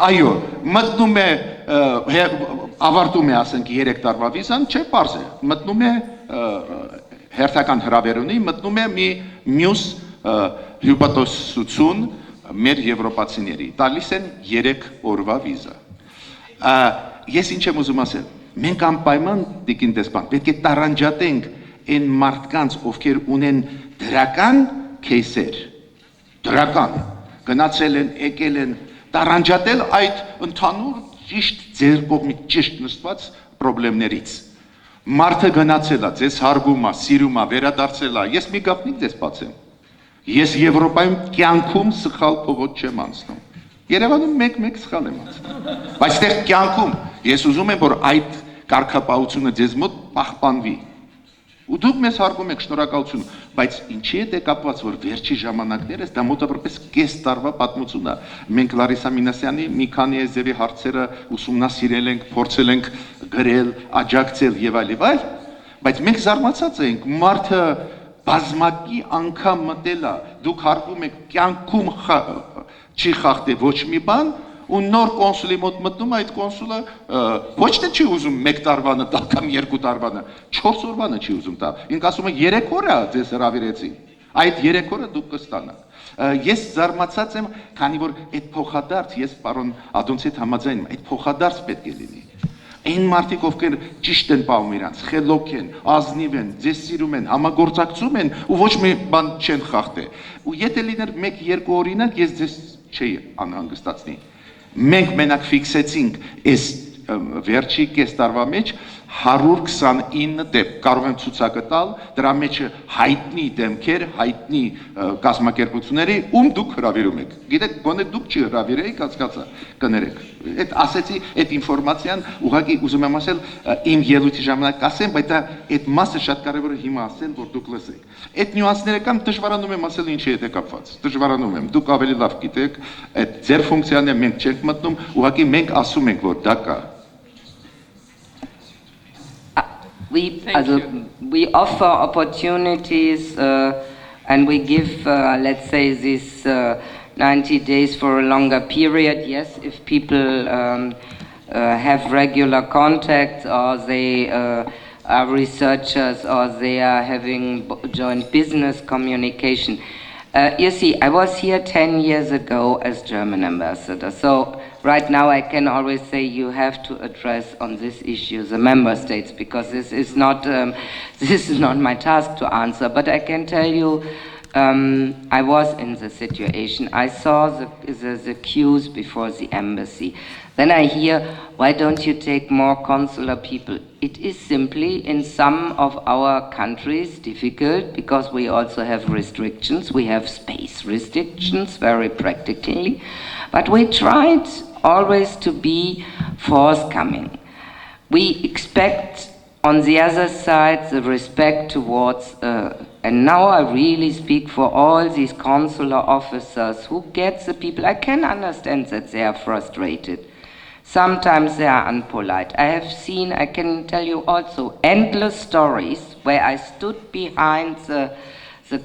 այո, մտնում է, ավարտում է ասենք 3 տարվա վիզան, չէ պարզ է, մտնում է հերթական հրավերունի, մտնում է մի մյուս հյուպատոսություն մեր եվրոպացիների, տալիս են 3 օրվա վիզա, ես ինչ եմ ուզում ասել, մենք անպայման տիկին դեսպան, պետք է տարանջատենք այն մարդկանց, ովքեր ունեն դրական քեյսեր, դրական, գնացել են, եկել են, տարանջատել այդ ընդհանուր ճիշտ ձեր կողմից ճիշտ նստված պրոբլեմներից։ Մարդը գնացել է, ձեզ հարգում է, սիրում է, վերադարձել է, ես մի գաղտնիք ձեզ բացեմ։ Ես Եվրոպայում կյանքում սխալ փողոց չեմ անցնում։ Երևանում մեկ սխալ եմ անցնում։ Բայց այդտեղ կյանքում ես ուզում եմ, որ այդ կարգապահությունը ձեզ մոտ պահպանվի։ Ու դուք մեզ հարգում եք, շնորհակալություն, բայց ինչի է կապված, որ վերջի ժամանակներս դա մոտավորապես կես տարվա պատմություն է։ Մենք Լարիսա Մինասյանի մի քանի ձևի հարցերը ուսումնասիրել ենք, փորձել ենք գրել, աջակցել եւ այլ, բայց մենք զարմացած ենք, մարդը բազմակի անգամ մտել է, դուք հարգում եք կյանքում չի խախտել ոչ մի բան, ու նոր կոնսուլի մոտ մտնում այդ կոնսուլը ոչ թե չի ուզում 1 տարվանը տալ կամ 2 տարվանը, 4 օրվանը չի ուզում տալ։ Ինք ասում է 3 օր է ձեզ հրավիրեցի։ Այդ 3 օրը դուք կստանաք։ Ես զարմացած եմ, քանի որ այդ փոխադարձ, ես պարոն Ադոնցի հետ համաձայն եմ, այդ փոխադարձ պետք է լինի։ Այն մարդիկ, ովքեր ճիշտ են պահում իրանց, խելոք են, ազնիվ են, ձեզ սիրում են, համագործակցում են ու ոչ մի բան չեն խախտե։ Ու եթե լիներ 1-2 օրինակ, ես ձեզ չէի անհանգստացնի։ Մենք մենակ ֆիքսեցինք այս վերջի կես տարվա մեջ 129 դեպք, կարող եմ ցուցակը տալ, դրա մեջ հայտնի դեմքեր, հայտնի կազմակերպությունների, ում դուք հրավիրում եք։ Գիտեք, գոնե դուք չի հրավիրեիք, հասկացա, կներեք։ Այդ ասեցի, այդ ինֆորմացիան ուղղակի ուզում եմ ասել, իմ ելույթի ժամանակ ասեմ, բայց այդ մասը շատ կարևոր է հիմա ասել, որ դուք լսեք։ Այդ նյուանսները կամ դժվարանում եմ ասել ինչի հետ է կապված։ Դժվարանում եմ, դուք ավելի լավ գիտեք, այդ ձեր ֆունկցիան է, մենք չենք մտնում, ուղղակի մենք ասում ենք, որ դա կա։ We offer opportunities and we give, let's say, this 90 days for a longer period. Yes, if people have regular contacts or they are researchers or they are having joint business communication. You see, I was here 10 years ago as German ambassador, so right now I can always say you have to address on this issue the member states, because this is not my task to answer, but I can tell you I was in the situation. I saw the queues before the embassy. Then I hear, why don't you take more consular people? It is simply in some of our countries difficult because we also have restrictions. We have space restrictions very practically, but we tried always to be forthcoming. We expect on the other side the respect towards and now I really speak for all these consular officers who get the people. I can understand that they are frustrated. Sometimes they are unpolite. I have seen, I can tell you also, endless stories where I stood behind the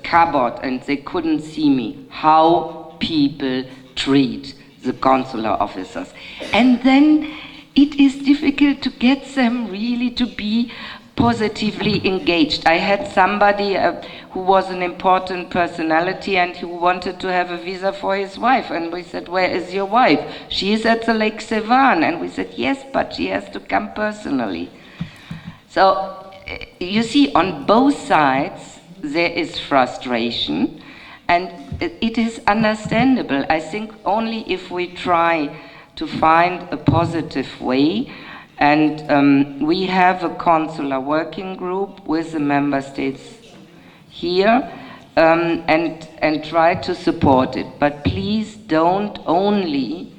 cupboard and they couldn't see me, how people treat the consular officers. And then it is difficult to get them really to be positively engaged. I had somebody who was an important personality and who wanted to have a visa for his wife, and we said, where is your wife? She is at the Lake Sevan, and we said, yes, but she has to come personally. So you see, on both sides there is frustration, and it is understandable. I think only if we try to find a positive way. And we have a consular working group with the member states here and try to support it. But please don't only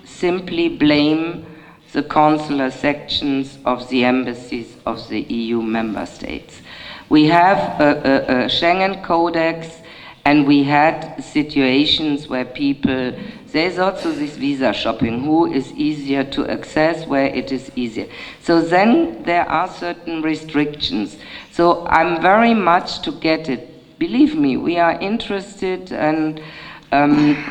simply blame the consular sections of the embassies of the EU member states. We have a Schengen Codex, and we had situations where people, there's also this visa shopping, who is easier to access, where it is easier. So then there are certain restrictions. So I'm very much to get it. Believe me, we are interested and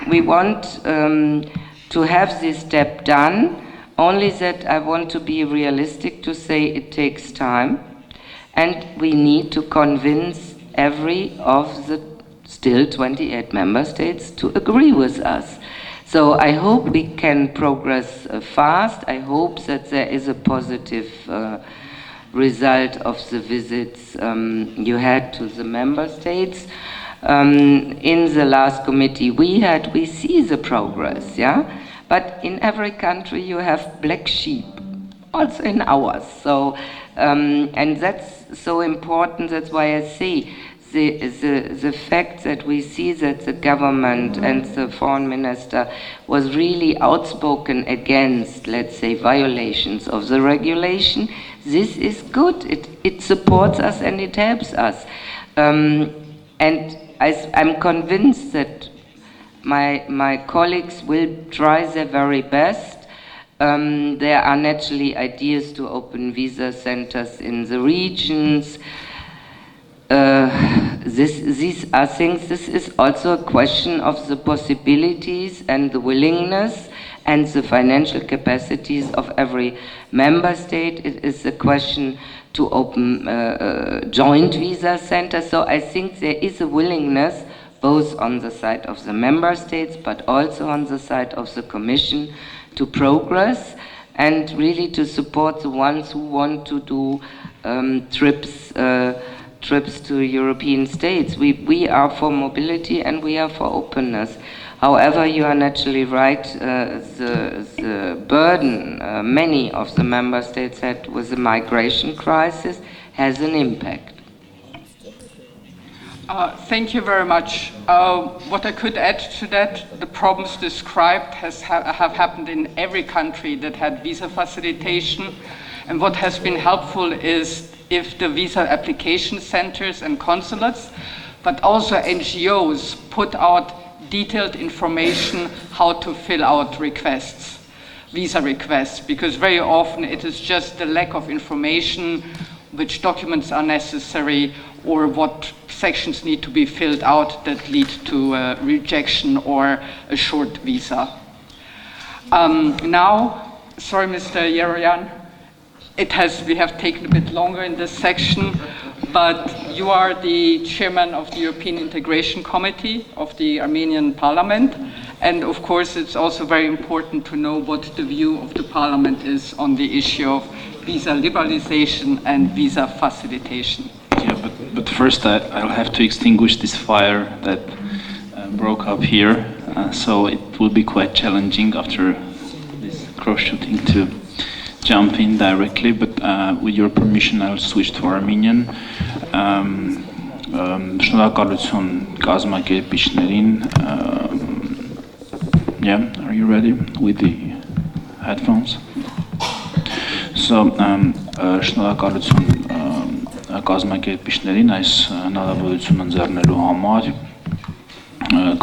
we want to have this step done, only that I want to be realistic to say it takes time, and we need to convince every of the still 28 member states to agree with us. So I hope we can progress fast. I hope that there is a positive result of the visits you had to the member states. In the last committee we see the progress, yeah? But in every country you have black sheep, also in ours. So, and that's so important, that's why I say the fact that we see that the government and the foreign minister was really outspoken against, let's say, violations of the regulation, this is good. It supports us and it helps us. And I'm convinced that my colleagues will try their very best. There are naturally ideas to open visa centers in the regions. These are things, this is also a question of the possibilities and the willingness and the financial capacities of every member state. It is a question to open joint visa centers. So I think there is a willingness both on the side of the member states but also on the side of the Commission to progress and really to support the ones who want to do trips to European states. We are for mobility and we are for openness. However, you are naturally right, the burden many of the member states had with the migration crisis has an impact. Thank you very much. What I could add to that, the problems described have happened in every country that had visa facilitation. And what has been helpful is if the visa application centers and consulates, but also NGOs put out detailed information how to fill out requests, visa requests, because very often it is just the lack of information, which documents are necessary or what sections need to be filled out that lead to rejection or a short visa. Now, sorry, Mr. Yeroyan, we have taken a bit longer in this section, but you are the chairman of the European Integration Committee of the Armenian Parliament, and of course it's also very important to know what the view of the Parliament is on the issue of visa liberalization and visa facilitation. Yeah, but first I'll have to extinguish this fire that broke up here, so it will be quite challenging after this cross-shooting to jump in directly, but with your permission I'll switch to Armenian. Շնորհակալություն կազմակերպիչներին. Yeah, are you ready with the headphones? So, շնորհակալություն կազմակերպիչներին այս հնարավորությունը ընձեռնելու համար,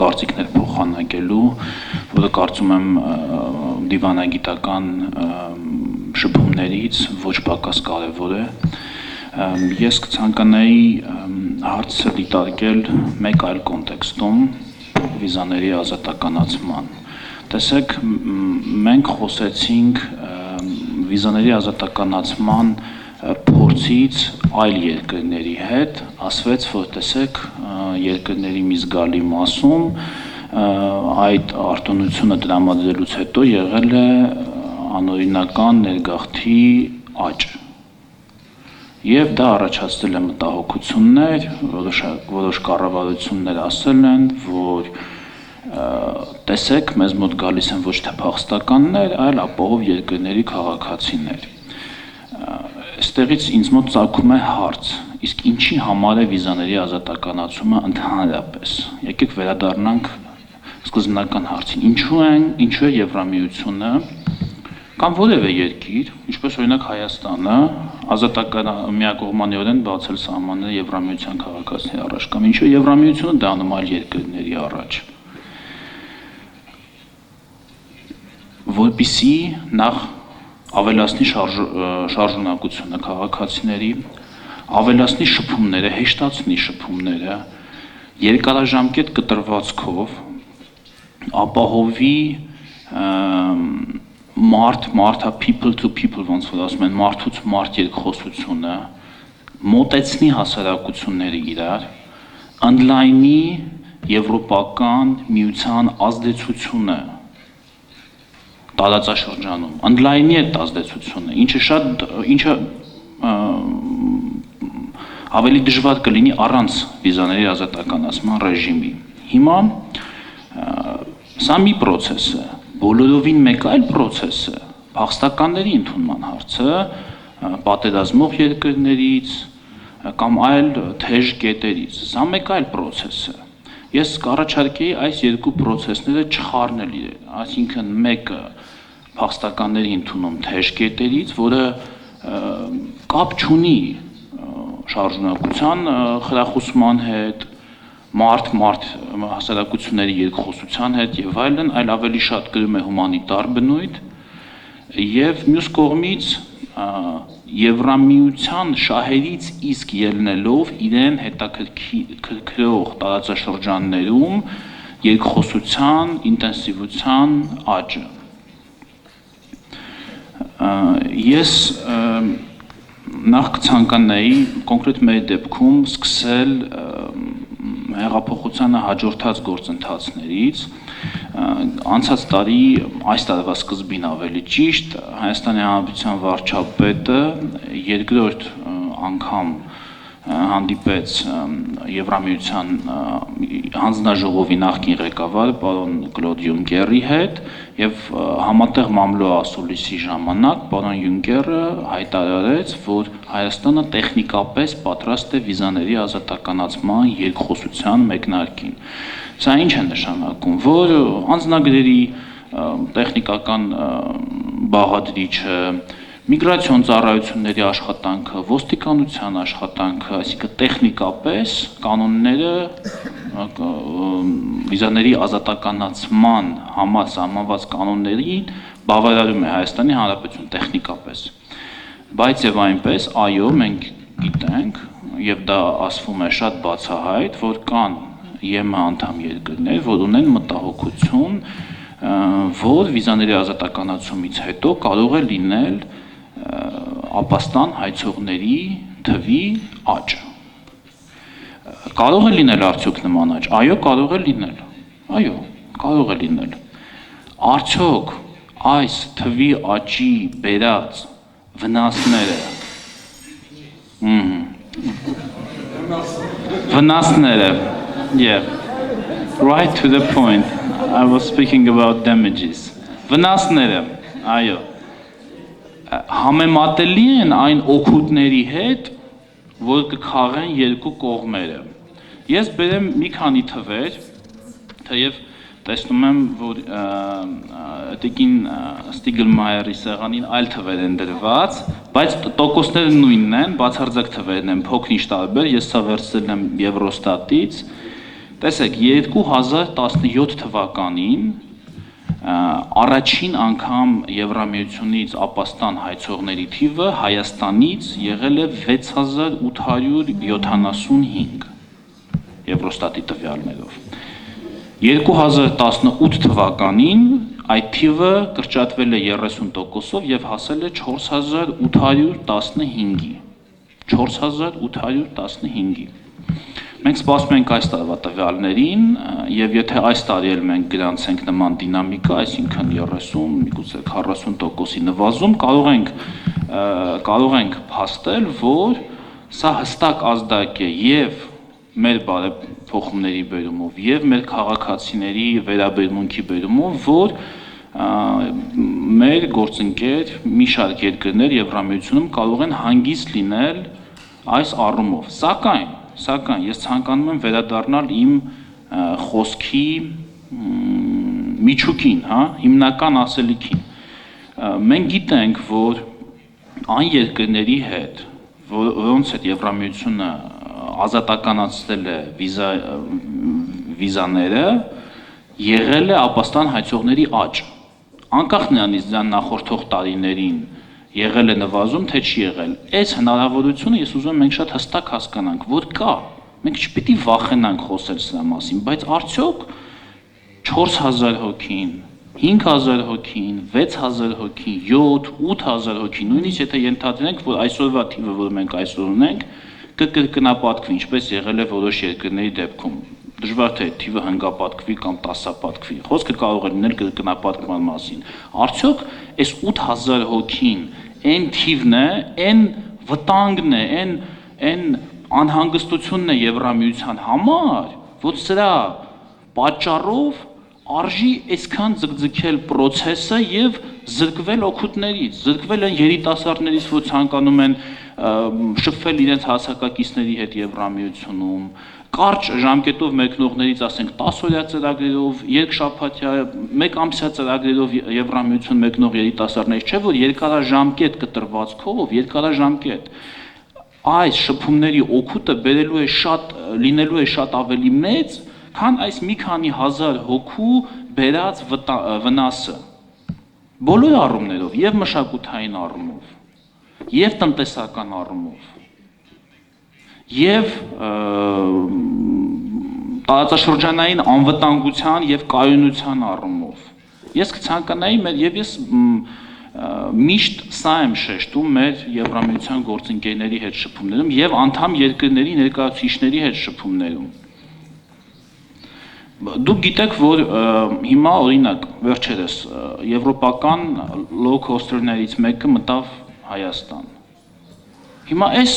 կարծիքներ փոխանակելու, որը կարծում եմ դիվանագիտական շփումներից ոչ պակաս կարևոր է։ Ես կցանկանայի հարցը դիտարկել մեկ այլ կոնտեքստում, վիզաների ազատականացման։ Տեսեք, մենք խոսեցինք վիզաների ազատականացման փորձից այլ երկրների հետ, ասվեց, որ տեսեք, երկրների մի զգալի մասում այդ արտոնությունը տրամադրելուց հետո եղել է անօրինական ներգաղթի աճ։ Եվ դա առաջացրել է մտահոգություններ, որոշ կառավարություններ ասել են, որ տեսեք, մեզ մոտ գալիս են ոչ թե փախստականներ, այլ ապահով երկրների քաղաքացիներ։ Այստեղից ինձ մոտ ծագում է հարց, իսկ ինչի համար է վիզաների ազատականացումը ընդհանրապես։ Եկեք վերադառնանք սկզբնական հարցին։ Ինչու է Եվրամիությունը կամ որևէ երկիր, ինչպես օրինակ Հայաստանը, միակողմանիորեն բացել սահմանները Եվրամիության քաղաքացիների առաջ, կամ ինչու է Եվրամիությունը դա անում այլ երկրների առաջ։ Որպեսզի նախ ավելացնի շարժունակությունը քաղաքացիների, ավելացնի շփումները, հեշտացնի շփումները, երկարաժամկետ կտրվածքով, ապահովի մարդա people to people, ոնց որ ասում են, մարդուց մարդ երկխոսությունը, մոտեցնի հասարակությունները իրար, ընդլայնի եվրոպական միության ազդեցությունը տարածաշրջանում, ընդլայնի այդ ազդեցությունը, ինչը ավելի դժվար կլինի առանց վիզաների ազատականացման ռեժիմի։ Հիմա սա մի պրոցես է, բոլորովին մեկ այլ պրոցես է, փախստականների ընդունման հարցը, պատերազմող երկրներից կամ այլ թեժ կետերից, սա մեկ այլ պրոցես է։ Ես կառաջարկեի այս երկու պրոցեսները չխառնել իրար, այսինքն մեկը փախստականների ընդունում թեժ կետերից, որը կապ չունի շարժունակության խրախուսման հետ, մարդ հասարակությունների երկխոսության հետ եւ այլն, այլ ավելի շատ գրում է հումանիտար բնույթ եւ մյուս կողմից Եվրամիության շահերից իսկ ելնելով իրեն հետաքրքրող տարածաշրջաններում երկխոսության ինտենսիվության աճը։ Ես նախ կցանկանայի կոնկրետ մեր դեպքում սկսել հեղափոխությանը հաջորդած գործընթացներից անցած տարի այս տարվա սկզբին ավելի ճիշտ Հայաստանի Հանրապետության վարչապետը երկրորդ անգամ հանդիպեց Եվրամիության հանձնաժողովի նախկին ղեկավար պարոն Կլոդ Յունկերի հետ եւ համատեղ մամլո ասուլիսի ժամանակ պարոն Յունկերը հայտարարեց, որ Հայաստանը տեխնիկապես պատրաստ է վիզաների ազատականացման երկխոսության մեկնարկին։ Սա ինչ է նշանակում, որ անձնագրերի տեխնիկական բաղադրիչը, միգրացիոն ծառայությունների աշխատանքը, ոստիկանության աշխատանքը, այսինքն տեխնիկապես կանոնները վիզաների ազատականացման համար սահմանված կանոններին բավարարում է Հայաստանի Հանրապետություն տեխնիկապես։ Բայց եւ այնպես, այո, մենք գիտենք եւ դա ասվում է շատ բացահայտ, որ կան ԵՄ անդամ երկրներ, որ ունեն մտահոգություն, որ վիզաների ազատականացումից հետո կարող է լինել ապաստան հայցողների թվի աճ։ Կարող է լինել արդյոք նման աճ։ Այո, կարող է լինել։ Այո, կարող է լինել։ Արդյոք այս թվի աճի բերած վնասները վնասները, yeah, right to the point. I was speaking about damages. Վնասները, այո, համեմատելի են այն օգուտների հետ, որ կքաղեն երկու կողմերը։ Ես բերեմ մի քանի թվեր, թեև տեսնում եմ, որ տիկին Ստիգլմայերի սեղանին այլ թվեր են դրված, բայց տոկոսները նույնն են, բացարձակ թվերն են, փոքր-ինչ տարբեր, ես սա վերցրել եմ Եվրոստատից։ Տեսեք, 2017 թվականին առաջին անգամ Եվրամիությունից ապաստան հայցողների թիվը Հայաստանից եղել է 6875 Եվրոստատի տվյալներով։ 2018 թվականին այդ թիվը կրճատվել է 30%-ով եւ հասել է 4815-ի։ 4815-ի։ Մենք սպասում ենք այս տարվա տվյալներին եւ եթե այս տարի էլ մենք գրանցենք նման դինամիկա, այսինքն 30, միգուցե 40%-ի նվազում, կարող ենք փաստել, որ սա հստակ ազդակ է եւ մեր բարեփոխումների բերումով եւ մեր քաղաքացիների վերաբերմունքի բերումով, որ մեր գործընկեր մի շարք երկրներ Եվրամիությունում կարող են հանգիստ լինել այս առումով։ Սակայն ես ցանկանում եմ վերադառնալ իմ խոսքի միջուկին, հիմնական ասելիքին։ Մենք գիտենք, որ այն երկրների հետ, որոնց հետ Եվրամիությունը ազատականացնել է վիզաները, եղել է ապաստան հայցողների աճ։ Անկախ նրանից նախորդող տարիներին եղել է նվազում, թե չի եղել։ Այս հնարավորությունը ես ուզում եմ մենք շատ հստակ հասկանանք, որ կա։ Մենք չպիտի վախենանք խոսել սրա մասին, բայց արդյոք 4000 հոգին, 5000 հոգին, 6000 հոգին, 7-8000 հոգին, նույնիսկ եթե ենթադրենք, որ այսօրվա թիվը, որ մենք այսօր ունենք, կկրկնապատկվի, ինչպես եղել է որոշ երկրների դեպքում։ Դժվար թե թիվը հնգապատկվի կամ 10-ապատկվի։ Խոսքը կարող է լինել կրկնապատկման մասին։ Արդյոք այս 8000 հոգին այն թիվն է, այն վտանգն է, այն անհանգստությունն է Եվրամիության համար, որ սրա պատճառով արժի այսքան ձգձգել process-ը եւ զրկվել օգուտներից, զրկվել են երիտասարդներից, որ ցանկանում են շփվել իրենց հասակակիցների հետ Եվրամիությունում, կարճ ժամկետով մեկնողներից, ասենք 10-օրյա ծրագրերով, երկշաբաթյա, մեկ ամսյա ծրագրերով Եվրամիություն մեկնող երիտասարդներից, չէ՞ որ երկարաժամկետ կտրվածքով, երկարաժամկետ այս շփումների օգուտը լինելու է շատ ավելի մեծ, քան այս մի քանի հազար հոգու բերած վնասը։ Բոլոր առումներով, եւ մշակութային առումով, եւ տնտեսական առումով, եւ տարածաշրջանային անվտանգության եւ կայունության առումով։ Ես կցանկանայի եւ ես միշտ սա եմ շեշտում մեր Եվրամիության գործընկերների հետ շփումներում եւ անդամ երկրների ներկայացուցիչների հետ շփումներում։ Դուք գիտեք, որ հիմա օրինակ վերջերս եվրոպական low-costerներից մեկը մտավ Հայաստան։ Հիմա այս,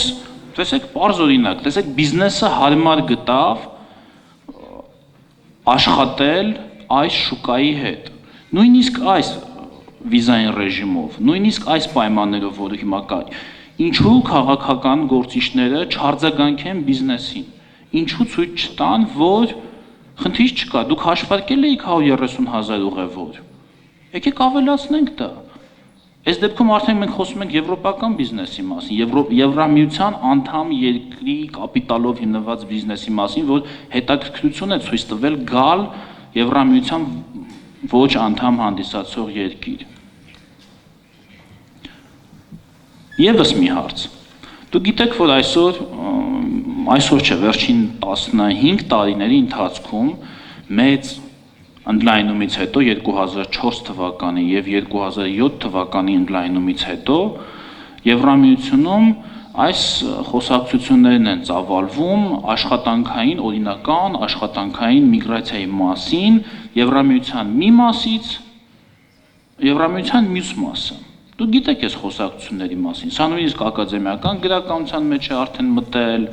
տեսեք, պարզ օրինակ, տեսեք, բիզնեսը հարմար գտավ աշխատել այս շուկայի հետ։ Նույնիսկ այս վիզային ռեժիմով, նույնիսկ այս պայմաններով, որը հիմա կա, ինչու քաղաքական գործիչները չարձագանքեն բիզնեսին, ինչու ցույց չտան, որ խնդիր չկա, դուք հաշվարկել եք 130,000 ուղևոր, եկեք ավելացնենք դա։ Այս դեպքում արդեն մենք խոսում ենք եվրոպական բիզնեսի մասին, Եվրամիության անդամ երկրի կապիտալով հիմնված բիզնեսի մասին, որ հետաքրքրություն է ցույց տվել գալ Եվրամիության ոչ անդամ հանդիսացող երկիր։ Եվս մի հարց։ Դուք գիտեք, որ այսօր չէ, վերջին 15 տարիների ընթացքում մեծ ընդլայնումից հետո 2004 թվականի եւ 2007 թվականի ընդլայնումից հետո Եվրամիությունում այս խոսակցություններն են ծավալվում աշխատանքային օրինական աշխատանքային միգրացիայի մասին Եվրամիության մի մասից Եվրամիության մյուս մասը։ Դուք գիտեք այս խոսակցությունների մասին, սա նույնիսկ ակադեմիական գրականության մեջ է արդեն մտել,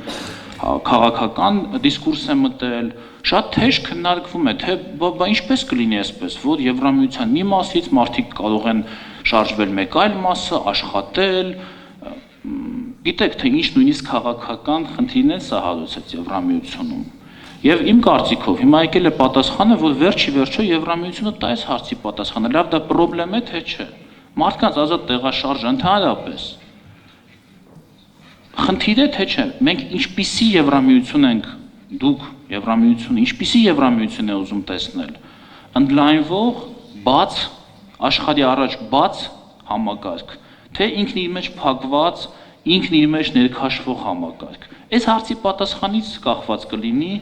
քաղաքական դիսկուրս է մտել, շատ թեժ քննարկվում է, թե ինչպես կլինի այսպես, որ Եվրամիության մի մասից մարդիկ կարող են շարժվել մեկ այլ մասը, աշխատել, գիտեք, թե ինչ նույնիսկ քաղաքական խնդիրներ սա հարուցեց Եվրամիությունում։ Եվ իմ կարծիքով հիմա եկել է պատասխանը, որ վերջի վերջո Եվրամիությունը տա այս հարցի պատասխանը, լավ դա պրոբլեմ է, թե չէ։ Մարդկանց ազատ տեղաշարժը ընդհանրապես խնդիր է, թե չէ։ Մենք ինչպիսի Եվրամիություն ենք, դուք Եվրամիությունը, ինչպիսի Եվրամիություն է ուզում տեսնել։ Ընդլայնվող, բաց, աշխարհի առաջ բաց համակարգ, թե ինքն իր մեջ փակված, ինքն իր մեջ ներքաշվող համակարգ։ Այս հարցի պատասխանից կախված կլինի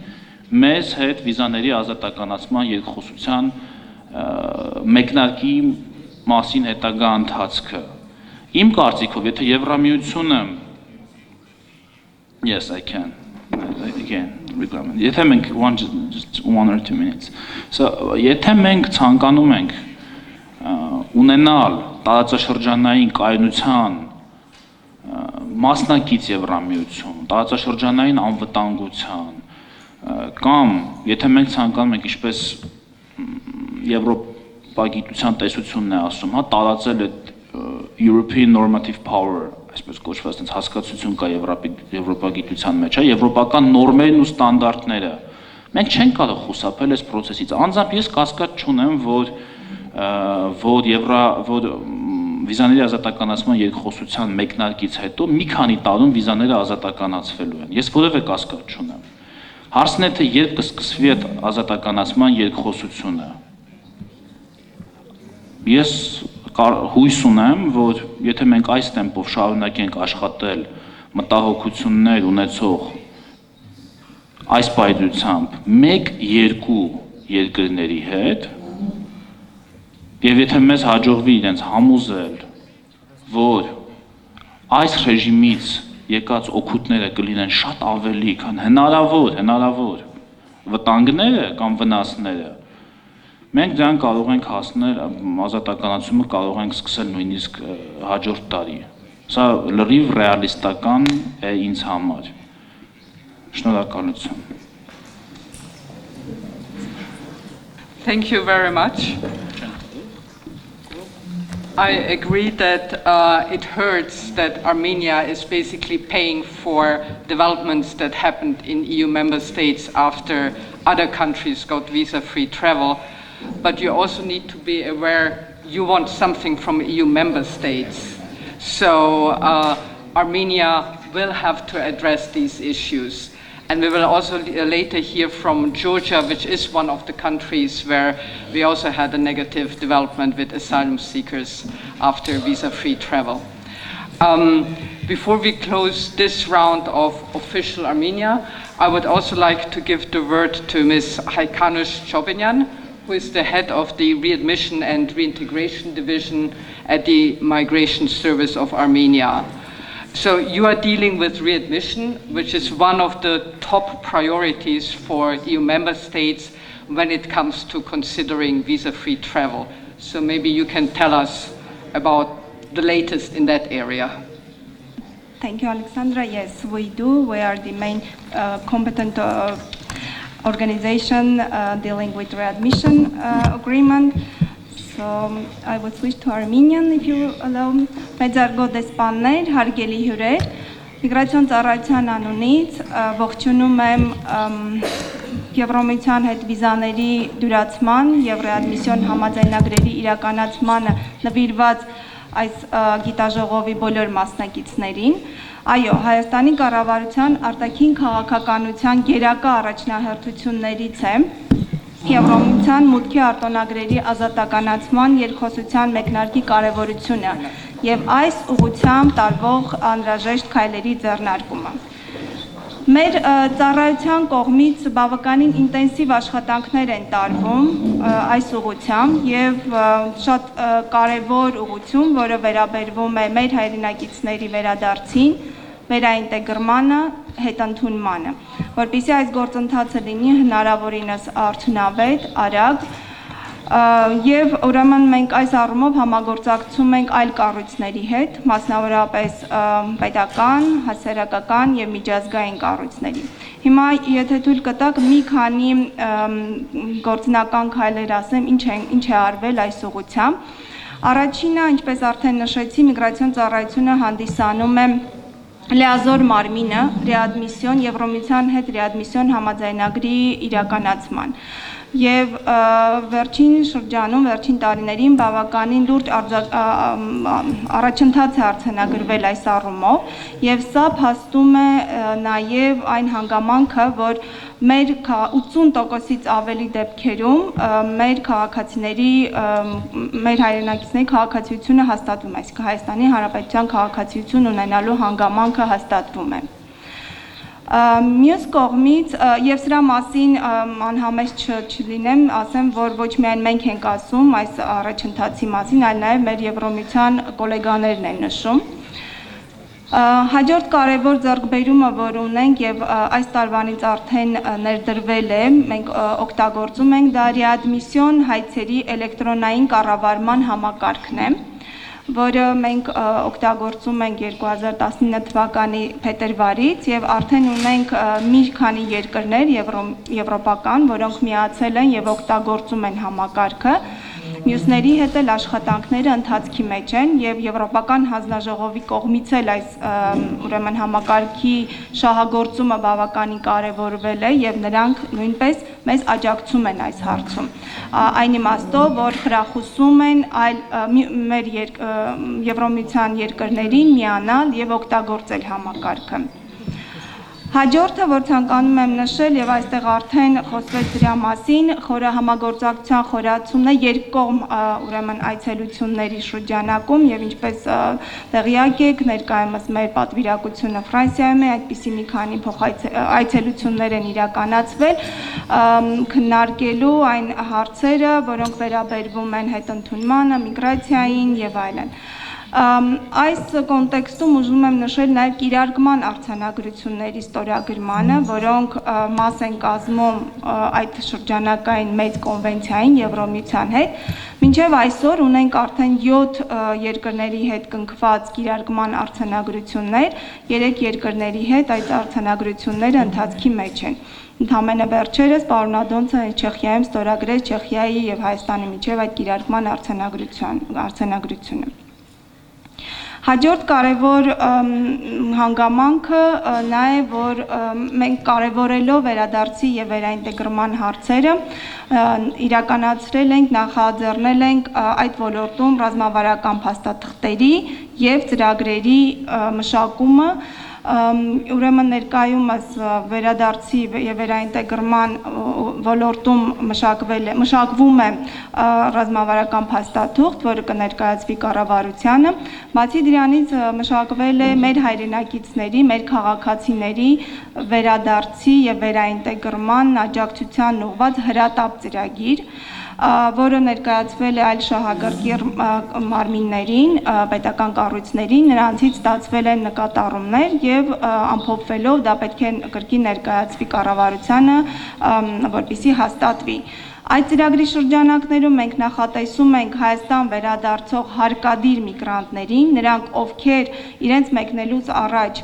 մեզ հետ վիզաների ազատականացման երկխոսության մեկնարկի մասին հետագա ընթացքը։ Իմ կարծիքով, եթե Եվրամիությունը Yes, I can. Again, requirement. Եթե մենք just 1 or 2 minutes. So, եթե մենք ցանկանում ենք ունենալ տարածաշրջանային կայունության մասնակից Եվրամիություն, տարածաշրջանային անվտանգության կամ եթե մենք ցանկանում ենք ինչպես Եվրոպագիտության տեսությունն է ասում, հա, տարածել այդ European normative power, այսպես կոչված այնց հասկացություն կա Եվրոպագիտության մեջ, հա, եվրոպական նորմերն ու ստանդարտները։ Մենք չենք կարող խուսափել այս process-ից։ Անձամբ ես կասկած չունեմ, որ վիզաների ազատականացման երկխոսության մեկնարկից հետո մի քանի տարում վիզաները ազատականացվելու են։ Ես որևէ կասկած չունեմ։ Հարցն է, թե երբ կսկսվի այդ ազատականացման երկխոսությունը։ Ես հույս ունեմ, որ եթե մենք այս տեմպով շարունակենք աշխատել մտահոգություններ ունեցող այս պայծությամբ 1-2 երկրների հետ, եւ եթե մեզ հաջողվի իրենց համոզել, որ այս ռեժիմից եկած օգուտները կլինեն շատ ավելի, քան հնարավոր վտանգները կամ վնասները, մենք դրան կարող ենք հասնել, ազատականացումը կարող ենք սկսել նույնիսկ հաջորդ տարի։ Սա լրիվ ռեալիստական է ինձ համար։ Շնորհակալություն։ Thank you very much. I agree that it hurts that Armenia is basically paying for developments that happened in EU member states after other countries got visa-free travel. But you also need to be aware you want something from EU member states. So Armenia will have to address these issues. And we will also later hear from Georgia, which is one of the countries where we also had a negative development with asylum seekers after visa-free travel. Before we close this round of official Armenia, I would also like to give the word to Ms. Haikanush Chobinyan, who is the head of the Readmission and Reintegration Division at the Migration Service of Armenia. So you are dealing with readmission, which is one of the top priorities for EU member states when it comes to considering visa-free travel. So maybe you can tell us about the latest in that area. Thank you, Alexandra. Yes, we do. We are the main competent organization dealing with readmission agreement. So I will switch to Armenian if you allow me. Մեծարգո դեսպաններ, հարգելի հյուրեր, միգրացիոն ծառայության անունից ողջունում եմ Եվրոմիության հետ վիզաների դյուրացման եւ ռեադմիսիոն համաձայնագրերի իրականացմանը նվիրված այս գիտաժողովի բոլոր մասնակիցներին։ Այո, Հայաստանի կառավարության արտաքին քաղաքականության գերակա առաջնահերթություններից է Եվրոմիության մուտքի արտոնագրերի ազատականացման երկխոսության մեկնարկի կարևորությունը եւ այս ուղղությամբ տարվող անհրաժեշտ քայլերի ձեռնարկումը։ Մեր ծառայության կողմից բավականին ինտենսիվ աշխատանքներ են տարվում այս ուղղությամբ եւ շատ կարեւոր ուղղություն, որը վերաբերվում է մեր հայրենակիցների վերադարձին, վերաինտեգրմանը, հետընդունմանը, որպեսզի այս գործընթացը լինի հնարավորինս արդյունավետ, արագ, եւ ուրեմն մենք այս առումով համագործակցում ենք այլ կառույցների հետ, մասնավորապես պետական, հասարակական եւ միջազգային կառույցների։ Հիմա եթե թույլ կտաք մի քանի գործնական քայլեր ասեմ, ինչ է արվել այս ուղղությամբ։ Առաջինը, ինչպես արդեն նշեցի, միգրացիոն ծառայությունը հանդիսանում է լիազոր մարմինը ռեադմիսիոն Եվրոմիության հետ ռեադմիսիոն համաձայնագրի իրականացման եւ վերջին շրջանում, վերջին տարիներին բավականին լուրջ առաջընթաց է արձանագրվել այս առումով եւ սա փաստում է նաեւ այն հանգամանքը, որ մեր 80%-ից ավելի դեպքերում մեր քաղաքացիների, մեր հայրենակիցների քաղաքացիությունը հաստատվում է, այսինքն Հայաստանի Հանրապետության քաղաքացիություն ունենալու հանգամանքը հաստատվում է։ Մյուս կողմից եւ սրա մասին անհամեստ չլինեմ, ասեմ, որ ոչ միայն մենք ենք ասում այս առաջընթացի մասին, այլ նաեւ մեր Եվրոմիության գոլեգաներն են նշում։ Հաջորդ կարևոր ձեռքբերումը, որ ունենք եւ այս տարվանից արդեն ներդրվել է, մենք օգտագործում ենք դա ռեադմիսիոն հայցերի էլեկտրոնային կառավարման համակարգն է, որը մենք օգտագործում ենք 2019 թվականի փետրվարից եւ արդեն ունենք մի քանի երկրներ եվրոպական, որոնք միացել են եւ օգտագործում են համակարգը։ Մյուսների հետ էլ աշխատանքները ընթացքի մեջ են եւ Եվրոպական հանձնաժողովի կողմից էլ այս ուրեմն համակարգի շահագործումը բավականին կարեւորվել է եւ նրանք նույնպես մեզ աջակցում են այս հարցում։ Այն իմաստով, որ խրախուսում են այլ մեր Եվրոմիության երկրներին միանալ եւ օգտագործել համակարգը։ Հաջորդը, որ ցանկանում եմ նշել եւ այստեղ արդեն խոսվեց դրա մասին, համագործակցության խորացումն է երկկողմ ուրեմն այցելությունների շրջանակում եւ ինչպես տեղյակ եք, ներկայումս մեր պատվիրակությունը Ֆրանսիայում է, այդպիսի մի քանի այցելություններ են իրականացվել, քննարկելու այն հարցերը, որոնք վերաբերվում են հետընդունմանը, միգրացիային եւ այլն։ Այս կոնտեքստում ուզում եմ նշել նաև կիրարկման արձանագրությունների ստորագրմանը, որոնք մաս են կազմում այդ շրջանակային մեծ կոնվենցիային Եվրոմիության հետ։ Մինչև այսօր ունենք արդեն 7 երկրների հետ կնքված կիրարկման արձանագրություններ, 3 երկրների հետ այդ արձանագրությունները ընթացքի մեջ են։ Ընդամենը վերջերս պարոն Ադոնցը Չեխիայում ստորագրեց Չեխիայի եւ Հայաստանի միջև այդ կիրարկման արձանագրությունը։ Հաջորդ կարևոր հանգամանքը նա է, որ մենք կարևորելով վերադարձի եւ վերաինտեգրման հարցերը իրականացրել ենք, նախաձեռնել ենք այդ ոլորտում ռազմավարական փաստաթղթերի եւ ծրագրերի մշակումը, ուրեմն ներկայումս վերադարձի եւ վերաինտեգրման ոլորտում մշակվում է ռազմավարական փաստաթուղթ, որը կներկայացվի կառավարությանը, բացի դրանից մշակվել է մեր հայրենակիցների, մեր քաղաքացիների վերադարձի եւ վերաինտեգրման աջակցության ուղղված հրատապ ծրագիր, որը ներկայացվել է այլ շահագրգիռ մարմիններին, պետական կառույցներին, նրանցից ստացվել են նկատառումներ եւ ամփոփվելով դա պետք է կրկին ներկայացվի կառավարությանը, որպեսզի հաստատվի։ Այդ ծրագրի շրջանակներում մենք նախատեսում ենք Հայաստան վերադարձող հարկադիր միգրանտներին, նրանք ովքեր իրենց մեկնելուց առաջ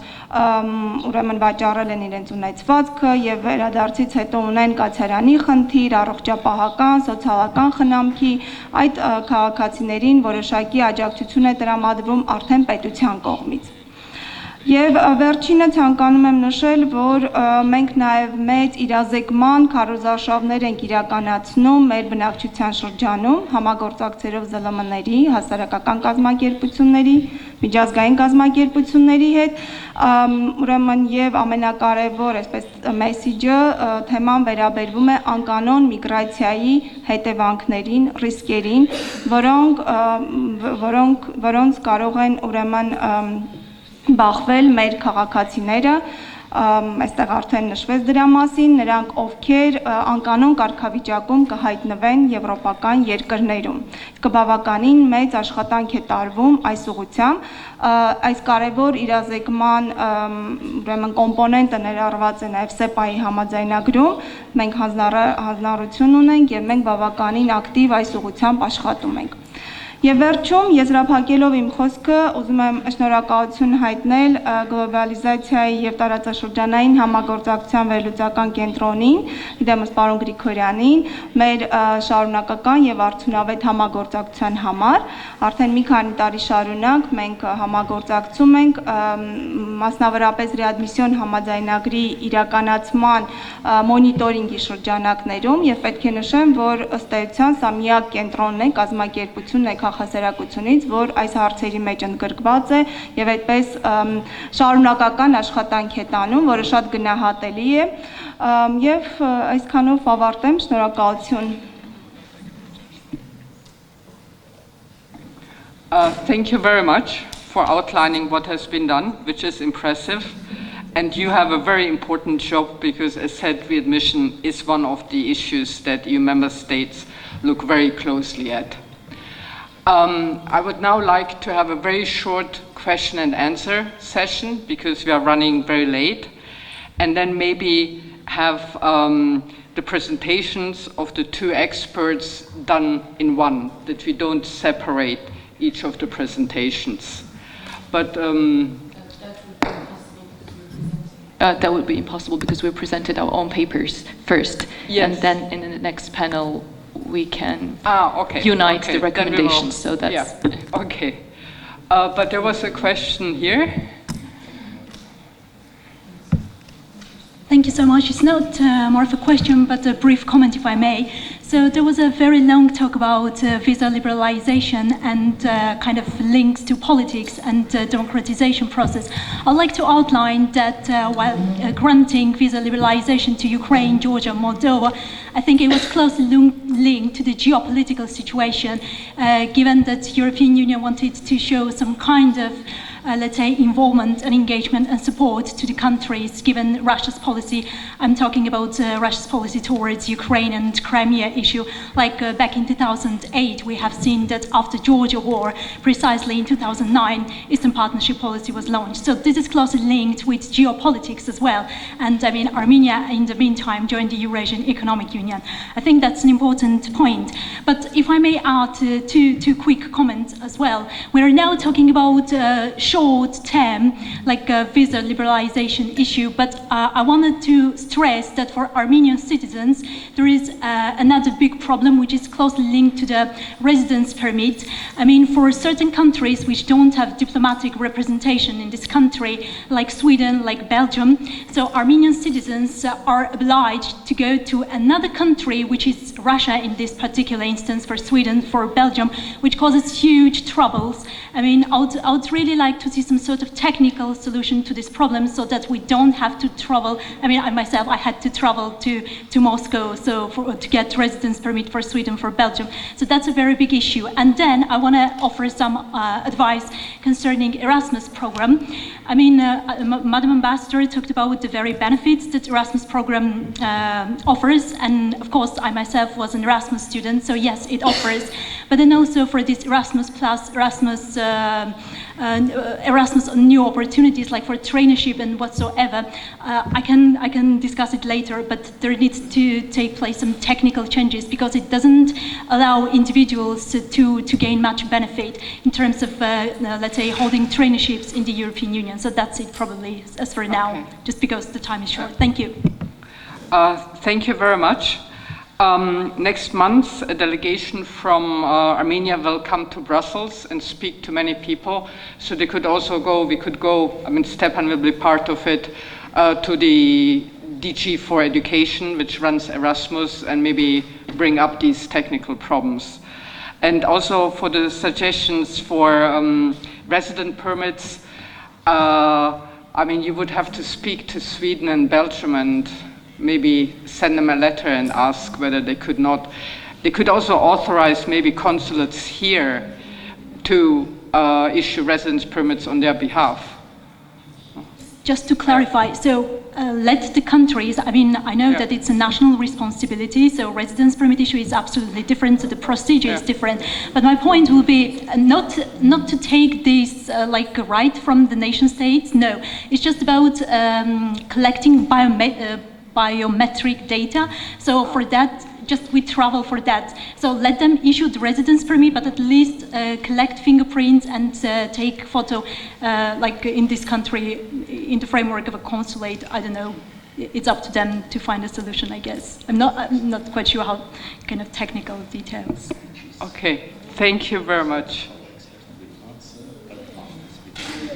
ուրեմն վաճառել են իրենց ունեցվածքը եւ վերադարձից հետո ունեն կացարանի խնդիր, առողջապահական, սոցիալական խնամքի, այդ քաղաքացիներին որոշակի աջակցություն է տրամադրվում արդեն պետության կողմից։ Եվ վերջինը ցանկանում եմ նշել, որ մենք նաև մեծ իրազեկման քարոզարշավներ ենք իրականացնում մեր բնակչության շրջանում, համագործակցելով ԶԼՄ-ների, հասարակական կազմակերպությունների, միջազգային կազմակերպությունների հետ, ուրեմն եւ ամենակարևոր այսպես մեսիջը թեման վերաբերվում է անկանոն միգրացիայի հետևանքներին, ռիսկերին, որոնց կարող են ուրեմն բախվել մեր քաղաքացիները, այստեղ արդեն նշվեց դրա մասին, նրանք ովքեր անկանոն կարգավիճակում կհայտնվեն եվրոպական երկրներում։ Բավականին մեծ աշխատանք է տարվում այս ուղղությամբ, այս կարևոր իրազեկման ուրեմն կոմպոնենտը ներառված է նաև ՍԵՊԱ-ի համաձայնագրում, մենք հանձնառություն ունենք եւ մենք բավականին ակտիվ այս ուղղությամբ աշխատում ենք։ Եվ վերջում, եզրափակելով իմ խոսքը, ուզում եմ շնորհակալություն հայտնել գլոբալիզացիայի եւ տարածաշրջանային համագործակցության վերլուծական կենտրոնին, դեմս պարոն Գրիգորյանին, մեր շարունակական եւ արդյունավետ համագործակցության համար։ Արդեն մի քանի տարի շարունակ մենք համագործակցում ենք մասնավորապես ռեադմիսիոն համաձայնագրի իրականացման մոնիտորինգի շրջանակներում եւ պետք է նշեմ, որ ըստ էության սա միակ կենտրոնն է, կազմակերպությունն է հասարակությունից, որ այս հարցերի մեջ ընդգրկված է եւ այդպես շարունակական աշխատանք է տանում, որը շատ գնահատելի է եւ այսքանով ավարտեմ, շնորհակալություն։ Thank you very much for outlining what has been done, which is impressive. And you have a very important job because, as said, readmission is one of the issues that EU member states look very closely at. I would now like to have a very short question and answer session because we are running very late, and then maybe have the presentations of the two experts done in one, that we don't separate each of the presentations. But that would be impossible because we presented our own papers first, yes. And then in the next panel we can okay. unite okay. the recommendations. So that's yeah. Okay. But there was a question here. Thank you so much. It's not more of a question, but a brief comment, if I may. So there was a very long talk about visa liberalization and kind of links to politics and democratization process. I'd like to outline that while granting visa liberalization to Ukraine, Georgia, Moldova, I think it was closely linked to the geopolitical situation, given that the European Union wanted to show some kind of let's say, involvement and engagement and support to the countries, given Russia's policy. I'm talking about Russia's policy towards Ukraine and Crimea issue. Like back in 2008, we have seen that after Georgia war, precisely in 2009, Eastern Partnership policy was launched. So this is closely linked with geopolitics as well. And I mean, Armenia, in the meantime, joined the Eurasian Economic Union. I think that's an important point. But if I may add two quick comments as well. We are now talking about short-term, like a visa liberalization issue, but I wanted to stress that for Armenian citizens, there is another big problem which is closely linked to the residence permit. I mean, for certain countries which don't have diplomatic representation in this country, like Sweden, like Belgium, so Armenian citizens are obliged to go to another country, which is Russia in this particular instance, for Sweden, for Belgium, which causes huge troubles. I mean, I would really like to see some sort of technical solution to this problem so that we don't have to travel. I mean, I myself, I had to travel to Moscow to get residence permit for Sweden, for Belgium. So that's a very big issue. And then I want to offer some advice concerning Erasmus program. I mean, Madam Ambassador talked about the very benefits that Erasmus program offers. And of course, I myself was an Erasmus student, so yes, it offers. But then also for this Erasmus Plus, Erasmus new opportunities like for traineeship and whatsoever, I can discuss it later, but there needs to take place some technical changes because it doesn't allow individuals to gain much benefit in terms of, let's say, holding traineeships in the European Union. So that's it probably as for now, just because the time is short. Thank you. Thank you very much. Next month, a delegation from Armenia will come to Brussels and speak to many people. So they could also go, we could go, I mean, Stepan will be part of it, to the DG for Education, which runs Erasmus, and maybe bring up these technical problems. And also for the suggestions for resident permits, I mean, you would have to speak to Sweden and Belgium and maybe send them a letter and ask whether they could not. They could also authorize maybe consulates here to issue residence permits on their behalf. Just to clarify, so let the countries, I mean, I know that it's a national responsibility, so residence permit issue is absolutely different, so the procedure is different. But my point will be not to take this like a right from the nation states, no. It's just about collecting biometric data. So for that, just we travel for that. So let them issue the residence permit, but at least collect fingerprints and take photo, like in this country, in the framework of a consulate. I don't know. It's up to them to find a solution, I guess. I'm not quite sure how kind of technical details. Okay, thank you very much.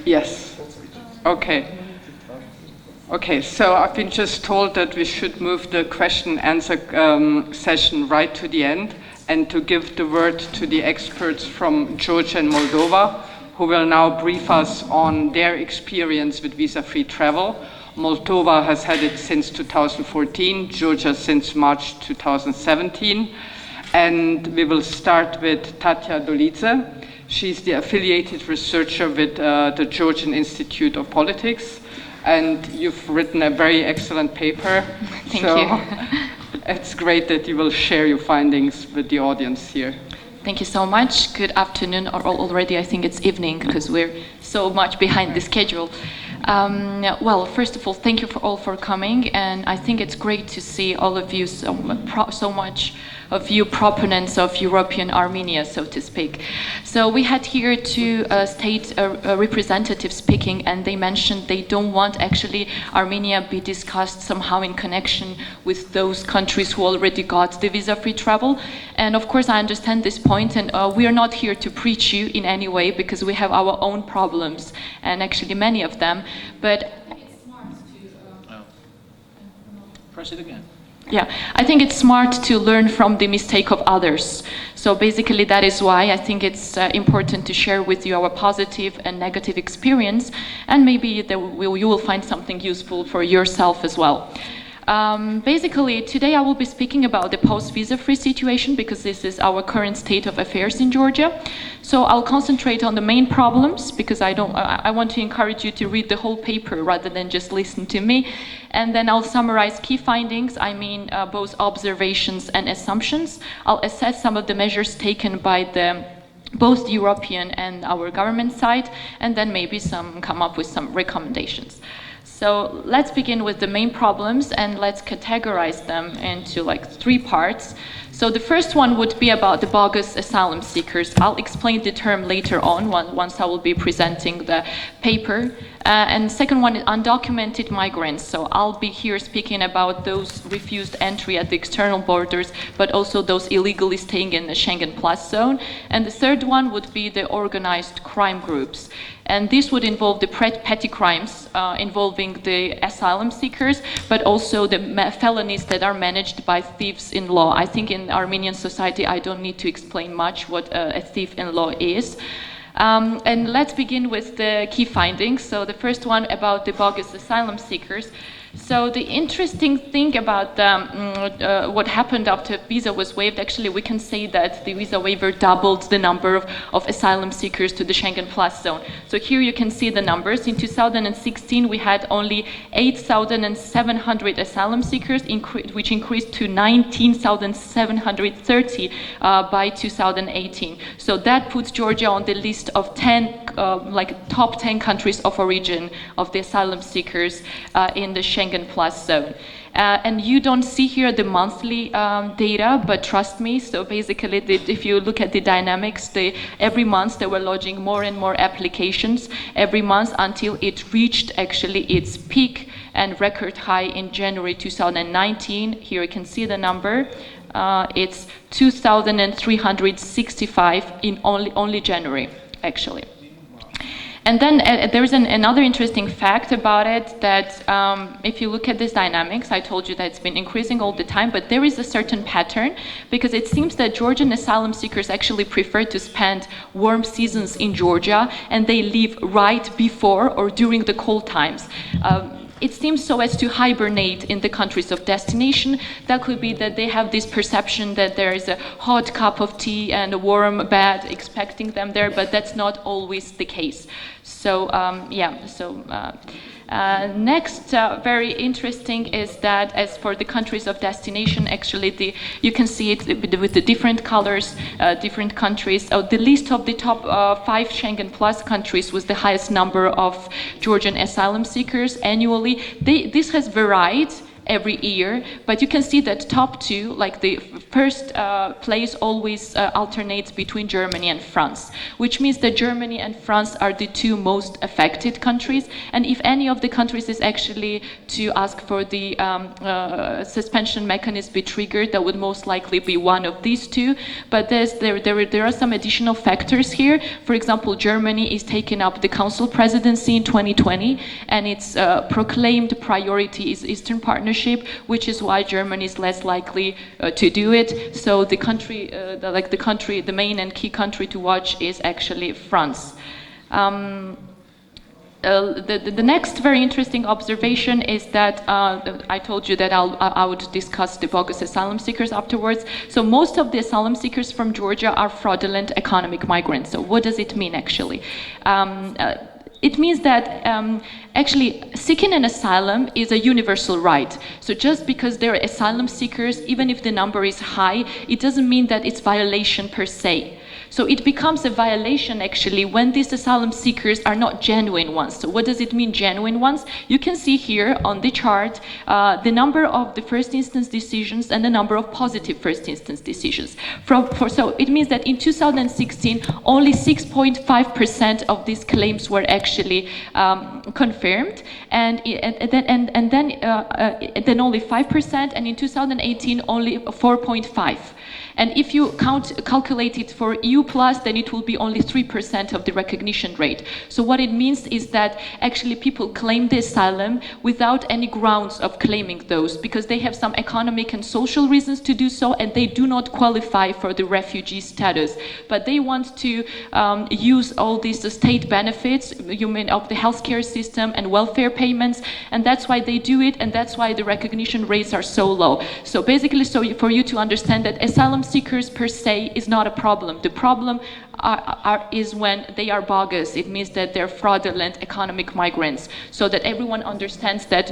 Yes. Okay. Okay, so I've been just told that we should move the question and answer session right to the end and to give the word to the experts from Georgia and Moldova, who will now brief us on their experience with visa-free travel. Moldova has had it since 2014, Georgia since March 2017. And we will start with Tatya Dolidze. She's the affiliated researcher with the Georgian Institute of Politics. And you've written a very excellent paper. Thank you. It's great that you will share your findings with the audience here. Thank you so much. Good afternoon, or already I think it's evening because we're so much behind the schedule. Well, first of all, thank you all for coming, and I think it's great to see all of you, so much of you proponents of European Armenia, so to speak. So we had here two state representatives speaking, and they mentioned they don't want actually Armenia be discussed somehow in connection with those countries who already got the visa-free travel. And of course, I understand this point, and we are not here to preach you in any way because we have our own problems, and actually many of them. But it's smart to press it again. Yeah, I think it's smart to learn from the mistake of others. So basically that is why I think it's important to share with you our positive and negative experience, and maybe you will find something useful for yourself as well. Basically, today I will be speaking about the post-visa-free situation because this is our current state of affairs in Georgia. So I'll concentrate on the main problems because I want to encourage you to read the whole paper rather than just listen to me. And then I'll summarize key findings, both observations and assumptions. I'll assess some of the measures taken by both the European and our government side, and then maybe come up with some recommendations. So let's begin with the main problems and let's categorize them into three parts. So the first one would be about the bogus asylum seekers. I'll explain the term later on once I will be presenting the paper. And second one is undocumented migrants. So I'll be here speaking about those refused entry at the external borders, but also those illegally staying in the Schengen Plus zone. And the third one would be the organized crime groups. And this would involve the petty crimes involving the asylum seekers, but also the felonies that are managed by thieves in law. I think in Armenian society, I don't need to explain much what a thief in law is. And let's begin with the key findings. So the first one about the bogus asylum seekers. So the interesting thing about what happened after visa was waived, actually we can say that the visa waiver doubled the number of asylum seekers to the Schengen Plus zone. So here you can see the numbers. In 2016 we had only 8,700 asylum seekers, which increased to 19,730 by 2018. So that puts Georgia on the list of 10, top 10 countries of origin of the asylum seekers in the Schengen Plus zone. And you don't see here the monthly data, but trust me, so basically if you look at the dynamics, every month they were lodging more and more applications every month until it reached actually its peak and record high in January 2019. Here you can see the number. It's 2,365 in only January, actually. And then there's another interesting fact about it, that if you look at these dynamics, I told you that it's been increasing all the time, but there is a certain pattern, because it seems that Georgian asylum seekers actually prefer to spend warm seasons in Georgia, and they leave right before or during the cold times. It seems so as to hibernate in the countries of destination. That could be that they have this perception that there is a hot cup of tea and a warm bed expecting them there, but that's not always the case. So, next, very interesting is that as for the countries of destination, actually you can see it with the different colors, different countries. The list of the top 5 Schengen Plus countries was the highest number of Georgian asylum seekers annually. This has varied every year, but you can see that top 2, like the first place always alternates between Germany and France, which means that Germany and France are the 2 most affected countries, and if any of the countries is actually to ask for the suspension mechanism be triggered, that would most likely be one of these 2, but there are some additional factors here. For example, Germany is taking up the Council presidency in 2020, and its proclaimed priority is Eastern Partnership, which is why Germany is less likely to do it. So the country, the main and key country to watch is actually France. The next very interesting observation is that I told you that I would discuss the bogus asylum seekers afterwards. So most of the asylum seekers from Georgia are fraudulent economic migrants. So what does it mean actually? It means that actually seeking an asylum is a universal right. So just because they're asylum seekers, even if the number is high, it doesn't mean that it's violation per se. So it becomes a violation actually when these asylum seekers are not genuine ones. So what does it mean, genuine ones? You can see here on the chart the number of the first instance decisions and the number of positive first instance decisions. So it means that in 2016 only 6.5% of these claims were actually confirmed, and then only 5%, and in 2018 only 4.5%. And if you calculate it for EU plus, then it will be only 3% of the recognition rate. So what it means is that actually people claim the asylum without any grounds of claiming those, because they have some economic and social reasons to do so, and they do not qualify for the refugee status. But they want to use all these state benefits, of the healthcare system and welfare payments, and that's why they do it, and that's why the recognition rates are so low. So basically, for you to understand that asylum seekers per se is not a problem. The problem is when they are bogus. It means that they're fraudulent economic migrants, so that everyone understands that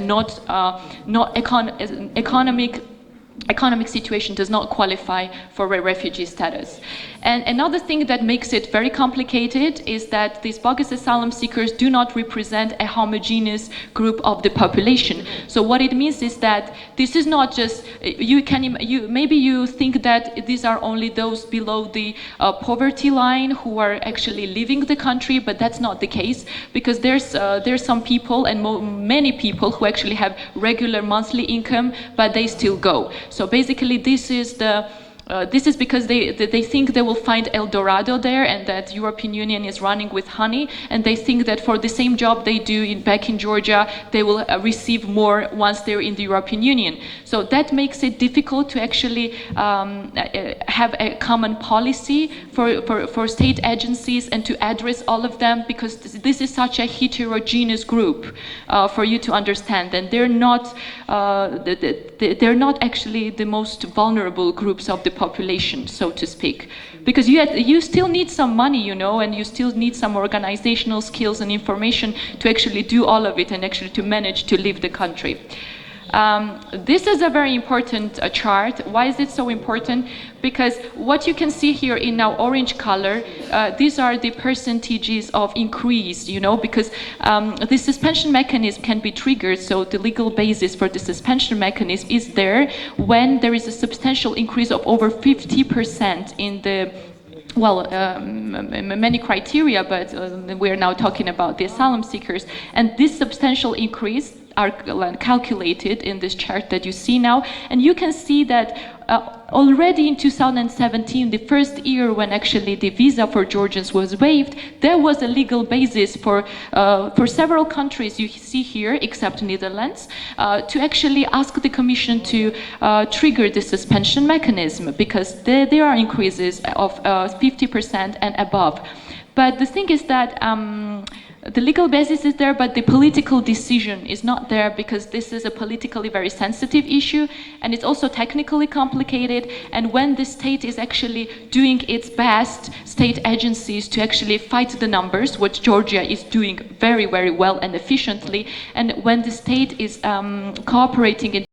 economic situation does not qualify for a refugee status. And another thing that makes it very complicated is that these bogus asylum seekers do not represent a homogeneous group of the population. So what it means is that this is not just, maybe you think that these are only those below the poverty line who are actually leaving the country, but that's not the case, because there's some people, and many people, who actually have regular monthly income, but they still go. So basically this is the This is because they think they will find El Dorado there, and that European Union is running with honey, and they think that for the same job they do back in Georgia, they will receive more once they're in the European Union. So that makes it difficult to actually have a common policy for state agencies and to address all of them, because this is such a heterogeneous group for you to understand, and they're not actually the most vulnerable groups of the population, so to speak, because you still need some money, you know, and you still need some organizational skills and information to actually do all of it and actually to manage to leave the country. This is a very important chart. Why is it so important? Because what you can see here in now orange color, these are the percentages of increase, you know, because the suspension mechanism can be triggered, so the legal basis for the suspension mechanism is there when there is a substantial increase of over 50% in the many criteria, but we're now talking about the asylum seekers, and this substantial increase are calculated in this chart that you see now, and you can see that already in 2017, the first year when actually the visa for Georgians was waived, there was a legal basis for several countries you see here, except Netherlands, to actually ask the Commission to trigger the suspension mechanism, because there are increases of 50% and above. But the thing is that the legal basis is there, but the political decision is not there, because this is a politically very sensitive issue, and it's also technically complicated. And when the state is actually doing its best, state agencies, to actually fight the numbers, which Georgia is doing very, very well and efficiently, and when the state is cooperating in